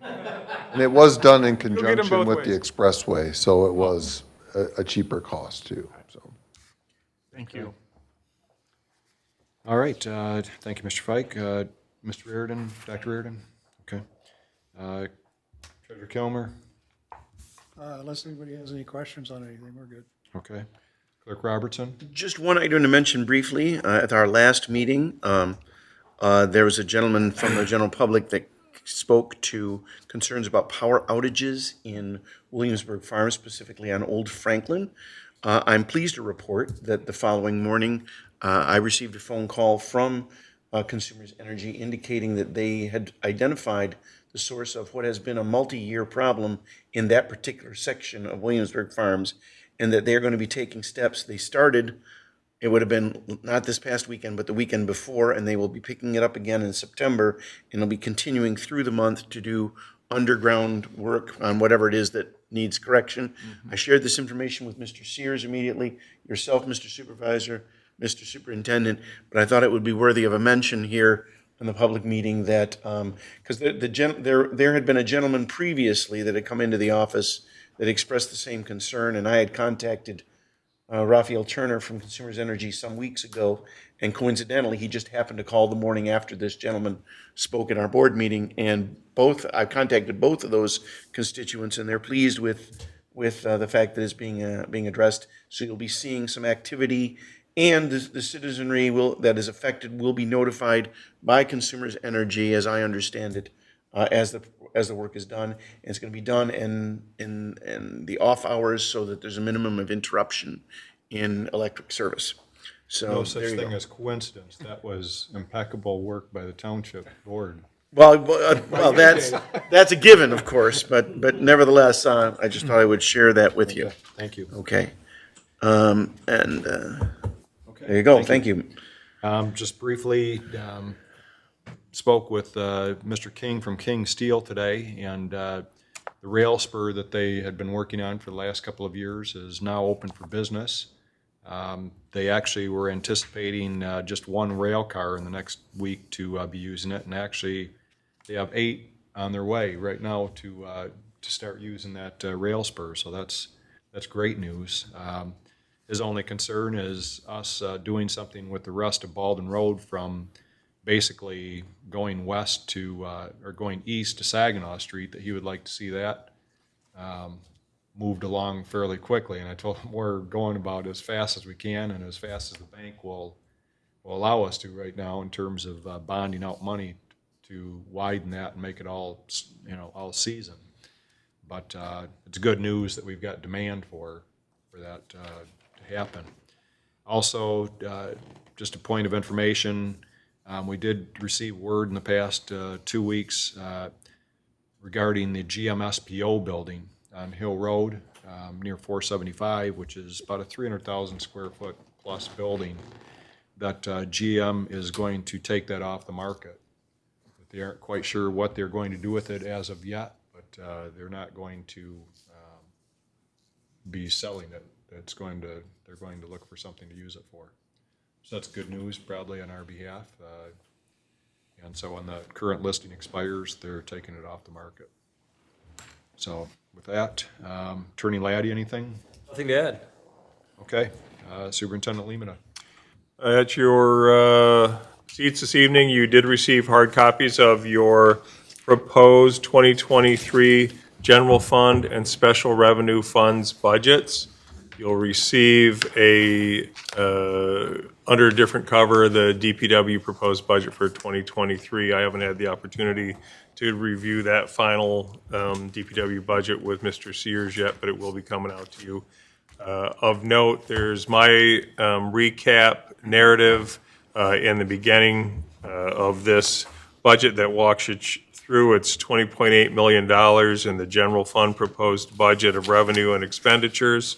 And it was done in get 'em conjunction both with the ways. expressway, so it was a cheaper cost too, so. Thank you. All right, thank you, Mr. Fike. Mr. Reardon, Dr. Reardon? Okay. Treasurer Kilmer? Unless anybody has any questions on anything, we're good. Okay. Clerk Robertson? Just one item to mention briefly. At our last meeting, there was a gentleman from the general public that spoke to concerns about power outages in Williamsburg Farms, specifically on Old Franklin. I'm pleased to report that the following morning, I received a phone call from Consumers Energy indicating that they had identified the source of what has been a multi-year problem in that particular section of Williamsburg Farms, and that they're going to be taking steps. They started, it would have been not this past weekend, but the weekend before, and they will be picking it up again in September, and they'll be continuing through the month to do underground work on whatever it is that needs correction. I shared this information with Mr. Sears immediately, yourself, Mr. Supervisor, Mr. Superintendent, but I thought it would be worthy of a mention here in the public meeting that, because there had been a gentleman previously that had come into the office that expressed the same concern, and I had contacted Raphael Turner from Consumers Energy some weeks ago, and coincidentally, he just happened to call the morning after this gentleman spoke at our board meeting, and I contacted both of those constituents, and they're pleased with the fact that it's being addressed. So you'll be seeing some activity, and the citizenry that is affected will be notified by Consumers Energy, as I understand it, as the work is done. And it's going to be done in the off hours so that there's a minimum of interruption in electric service. So No such there you thing go. as coincidence. That was impeccable work by the township board. Well, that's a given, of course, but nevertheless, I just thought I would share that with you. Thank you. Okay. There you go. Thank you. Just briefly, spoke with Mr. King from King Steel today, and the rail spur that they had been working on for the last couple of years is now open for business. They actually were anticipating just one rail car in the next week to be using it, and actually they have 8 on their way right now to start using that rail spur. So that's great news. His only concern is us doing something with the rest of Baldwin Road from basically going west to or going east to Saginaw Street. That he would like to see that moved along fairly quickly, and I told him we're going about as fast as we can and as fast as the bank will allow us to right now in terms of bonding out money to widen that and make it all season. But it's good news that we've got demand for that to happen. Also, just a point of information, we did receive word in the past 2 weeks regarding the GMSPO building on Hill Road near 475, which is about a 300,000 square foot plus building, that GM is going to take that off the market. But they aren't quite sure what they're going to do with it as of yet, but they're not going to be selling it. They're going to look for something to use it for. So that's good news, probably on our behalf. And so when the current listing expires, they're taking it off the market. So with that, Attorney Laddie, anything? Nothing to add. Okay. Superintendent Lemata. At your seats this evening, you did receive hard copies of your proposed 2023 general fund and special revenue funds budgets. You'll receive under a different cover, the DPW proposed budget for 2023. I haven't had the opportunity to review that final DPW budget with Mr. Sears yet, but it will be coming out to you. Of note, there's my recap narrative in the beginning of this budget that walks you through. It's $20.8 million in the general fund proposed budget of revenue and expenditures.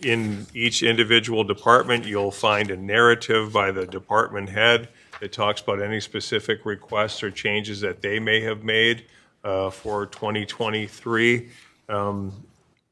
In each individual department, you'll find a narrative by the department head that talks about any specific requests or changes that they may have made for 2023.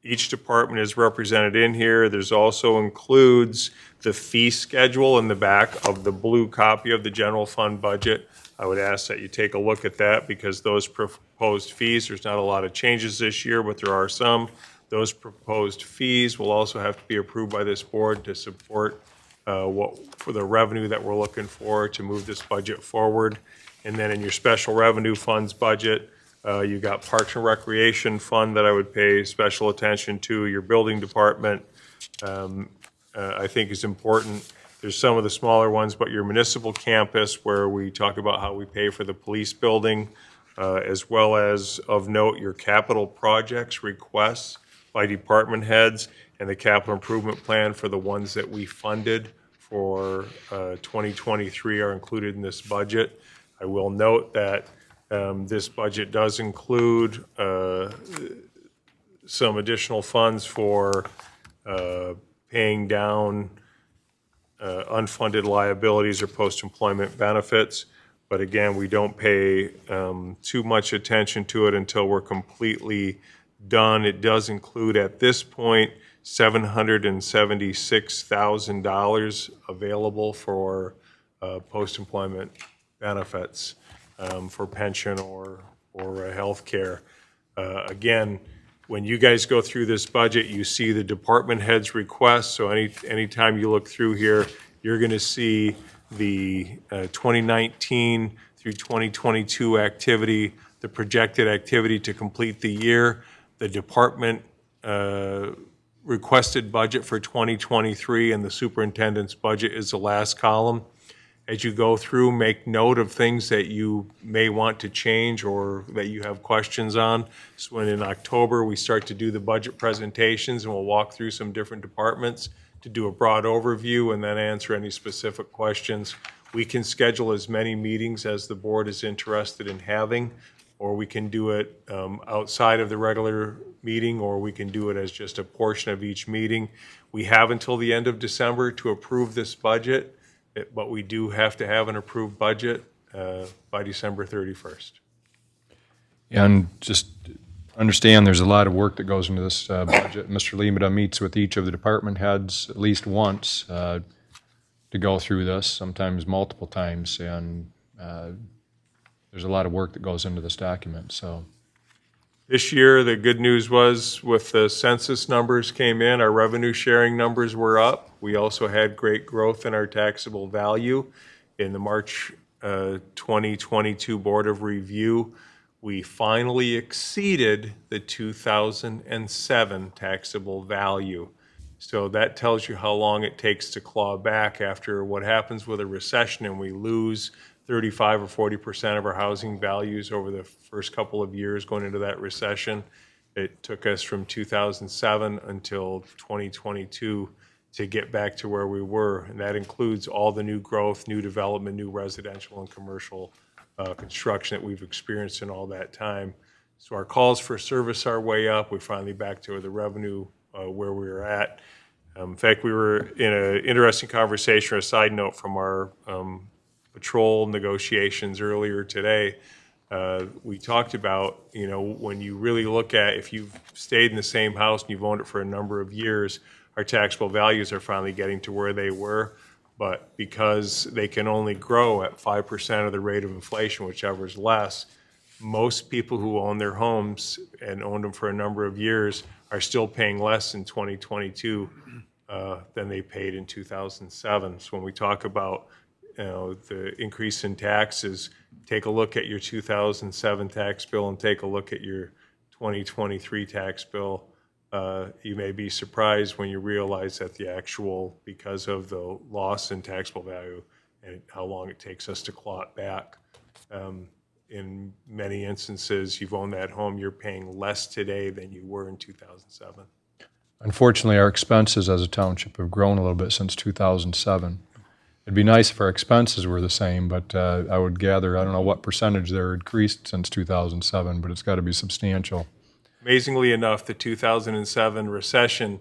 Each department is represented in here. There's also includes the fee schedule in the back of the blue copy of the general fund budget. I would ask that you take a look at that because those proposed fees, there's not a lot of changes this year, but there are some. Those proposed fees will also have to be approved by this board to support for the revenue that we're looking for to move this budget forward. And then in your special revenue funds budget, you got Parks and Recreation Fund that I would pay special attention to. Your building department, I think is important. There's some of the smaller ones, but your municipal campus where we talk about how we pay for the police building, as well as of note, your capital projects requests by department heads and the capital improvement plan for the ones that we funded for 2023 are included in this budget. I will note that this budget does include some additional funds for paying down unfunded liabilities or post-employment benefits. But again, we don't pay too much attention to it until we're completely done. It does include at this point $776,000 available for post-employment benefits for pension or health care. Again, when you guys go through this budget, you see the department heads' requests. So anytime you look through here, you're going to see the 2019 through 2022 activity, the projected activity to complete the year, the department requested budget for 2023, and the superintendent's budget is the last column. As you go through, make note of things that you may want to change or that you have questions on. So when in October, we start to do the budget presentations and we'll walk through some different departments to do a broad overview and then answer any specific questions. We can schedule as many meetings as the board is interested in having, or we can do it outside of the regular meeting, or we can do it as just a portion of each meeting. We have until the end of December to approve this budget, but we do have to have an approved budget by December 31st. And just Understand there's a lot of work that goes into this budget. Mr. Lemata meets with each of the department heads at least once to go through this, sometimes multiple times, and there's a lot of work that goes into this document, so. This year, the good news was with the census numbers came in, our revenue sharing numbers were up. We also had great growth in our taxable value. In the March 2022 Board of Review, we finally exceeded the 2007 taxable value. So that tells you how long it takes to claw back after what happens with a recession and we lose 35 or 40% of our housing values over the first couple of years going into that recession. It took us from 2007 until 2022 to get back to where we were. And that includes all the new growth, new development, new residential and commercial construction that we've experienced in all that time. So our calls for service are way up. We're finally back to the revenue where we were at. In fact, we were in an interesting conversation, or a side note from our patrol negotiations earlier today. We talked about, when you really look at, if you've stayed in the same house and you've owned it for a number of years, our taxable values are finally getting to where they were. But because they can only grow at 5% of the rate of inflation, whichever is less, most people who own their homes and owned them for a number of years are still paying less in 2022 than they paid in 2007. So when we talk about the increase in taxes, take a look at your 2007 tax bill and take a look at your 2023 tax bill. You may be surprised when you realize that the actual, because of the loss in taxable value and how long it takes us to claw it back. In many instances, you've owned that home, you're paying less today than you were in 2007. Unfortunately, our expenses as a township have grown a little bit since 2007. It'd be nice if our expenses were the same, but I would gather, I don't know what percentage they're increased since 2007, but it's got to be substantial. Amazingly enough, the 2007 recession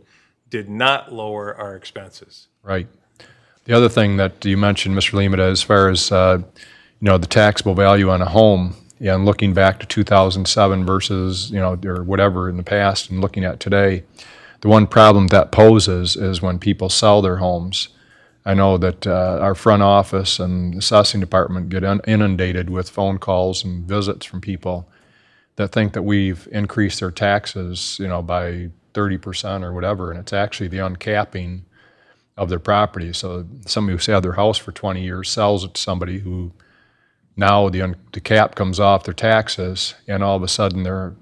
did not lower our expenses. Right. The other thing that you mentioned, Mr. Lemata, as far as the taxable value on a home, and looking back to 2007 versus or whatever in the past, and looking at today, the one problem that poses is when people sell their homes. I know that our front office and assessing department get inundated with phone calls and visits from people that think that we've increased their taxes, by 30% or whatever, and it's actually the uncapping of their property. So somebody who's had their house for 20 years sells it to somebody who now the cap comes off their taxes, and all of a sudden they're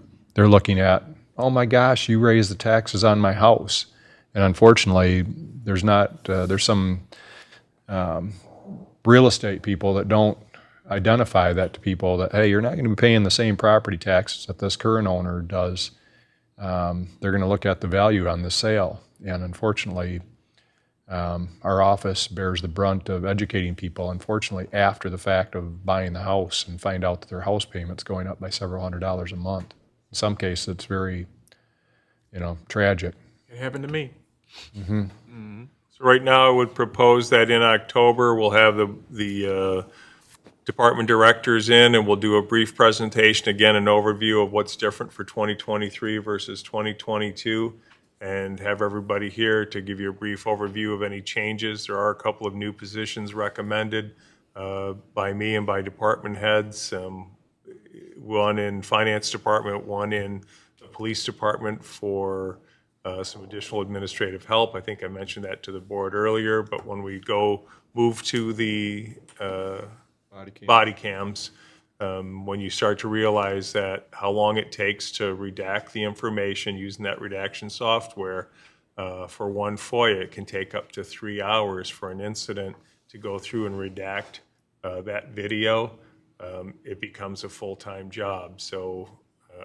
looking at, oh my gosh, you raised the taxes on my house. And unfortunately, there's some real estate people that don't identify that to people that, hey, you're not going to be paying the same property taxes that this current owner does. They're going to look at the value on the sale. And unfortunately, our office bears the brunt of educating people, unfortunately, after the fact of buying the house and find out that their house payment's going up by several $100s a month. In some cases, it's very, tragic. It happened to me. Mm-hmm. Mm-hmm. So right now, I would propose that in October, we'll have the department directors in, and we'll do a brief presentation, again, an overview of what's different for 2023 versus 2022, and have everybody here to give you a brief overview of any changes. There are a couple of new positions recommended by me and by department heads, one in finance department, one in the police department for some additional administrative help. I think I mentioned that to the board earlier, but when we move to the body cams, when you start to realize that how long it takes to redact the information using that redaction software, for one FOIA, it can take up to 3 hours for an incident to go through and redact that video. It becomes a full-time job. So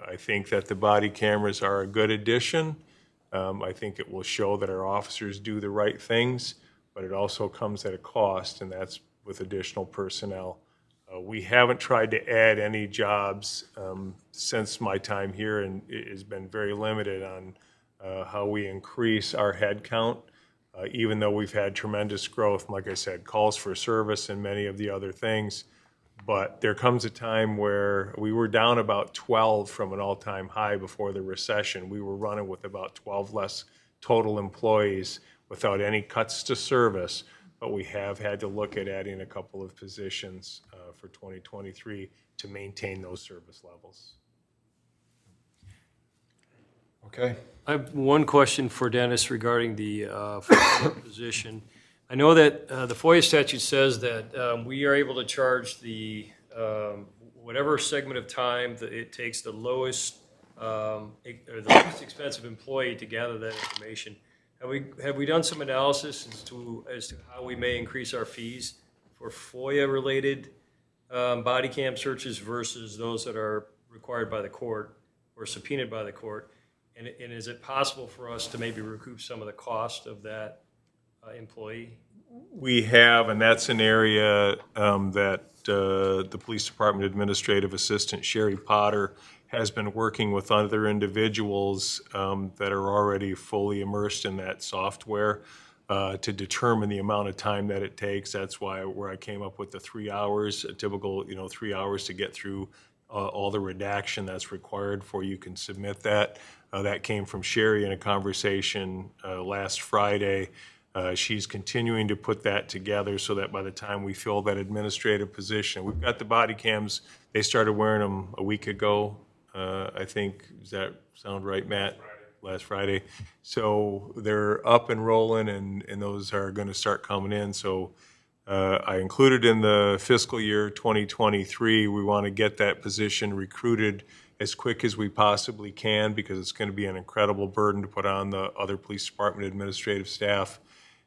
I think that the body cameras are a good addition. I think it will show that our officers do the right things, but it also comes at a cost, and that's with additional personnel. We haven't tried to add any jobs since my time here, and it has been very limited on how we increase our head count, even though we've had tremendous growth, like I said, calls for service and many of the other things. But there comes a time where we were down about 12 from an all-time high before the recession. We were running with about 12 less total employees without any cuts to service, but we have had to look at adding a couple of positions for 2023 to maintain those service levels. Okay. I have one question for Dennis regarding the FOIA position. I know that the FOIA statute says that we are able to charge the, whatever segment of time that it takes the lowest, or the least expensive employee to gather that information. Have we done some analysis as to how we may increase our fees for FOIA-related body cam searches versus those that are required by the court or subpoenaed by the court? And is it possible for us to maybe recoup some of the cost of that employee? We have, and that's an area that the Police Department Administrative Assistant Sherry Potter has been working with other individuals that are already fully immersed in that software to determine the amount of time that it takes. That's where I came up with the 3 hours, a typical 3 hours to get through all the redaction that's required for you can submit that. That came from Sherry in a conversation last Friday. She's continuing to put that together so that by the time we fill that administrative position, we've got the body cams. They started wearing them a week ago, I think. Does that sound right, Matt? Last Friday. So they're up and rolling, and those are going to start coming in. So I included in the fiscal year 2023, we want to get that position recruited as quick as we possibly can because it's going to be an incredible burden to put on the other police department administrative staff.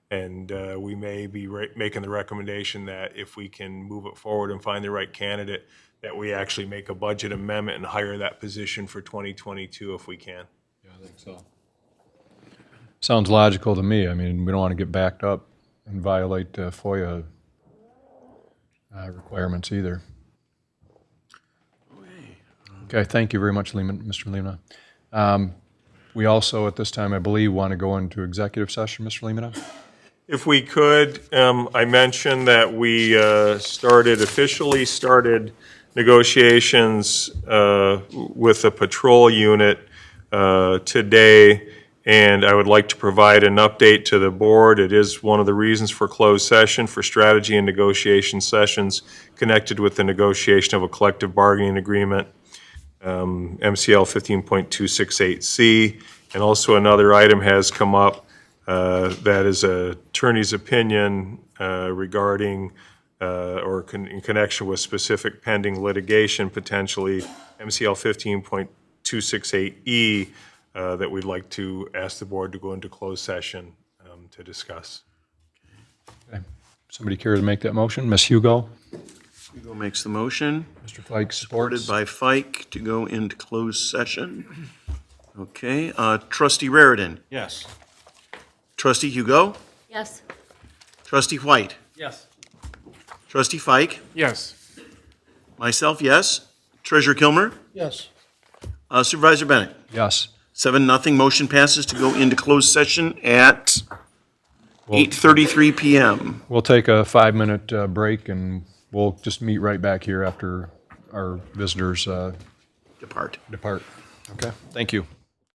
And we may be making the recommendation that if we can move it forward and find the right candidate, that we actually make a budget amendment and hire that position for 2022 if we can. Yeah, I think so. Sounds logical to me. I mean, we don't want to get backed up and violate FOIA requirements either. Okay, thank you very much, Mr. Lima. We also, at this time, I believe, want to go into executive session, Mr. Lima. If we could, I mentioned that we officially started negotiations with the patrol unit today, and I would like to provide an update to the board. It is one of the reasons for closed session for strategy and negotiation sessions connected with the negotiation of a collective bargaining agreement, MCL 15.268C. And also another item has come up that is an attorney's opinion regarding or in connection with specific pending litigation, potentially MCL 15.268E, that we'd like to ask the board to go into closed session to discuss. Okay. Somebody care to make that motion? Ms. Hugo? Hugo makes the motion. Mr. Fike supports. Supported by Fike to go into closed session. Okay, Trustee Raridan. Yes. Trustee Hugo. Yes. Trustee White. Yes. Trustee Fike. Yes. Myself, yes. Treasurer Kilmer. Yes. Supervisor Bennett. Yes. 7-0. Motion passes to go into closed session at 8:33 p.m. We'll take a 5-minute break, and we'll just meet right back here after our visitors Depart. depart. Okay, thank you.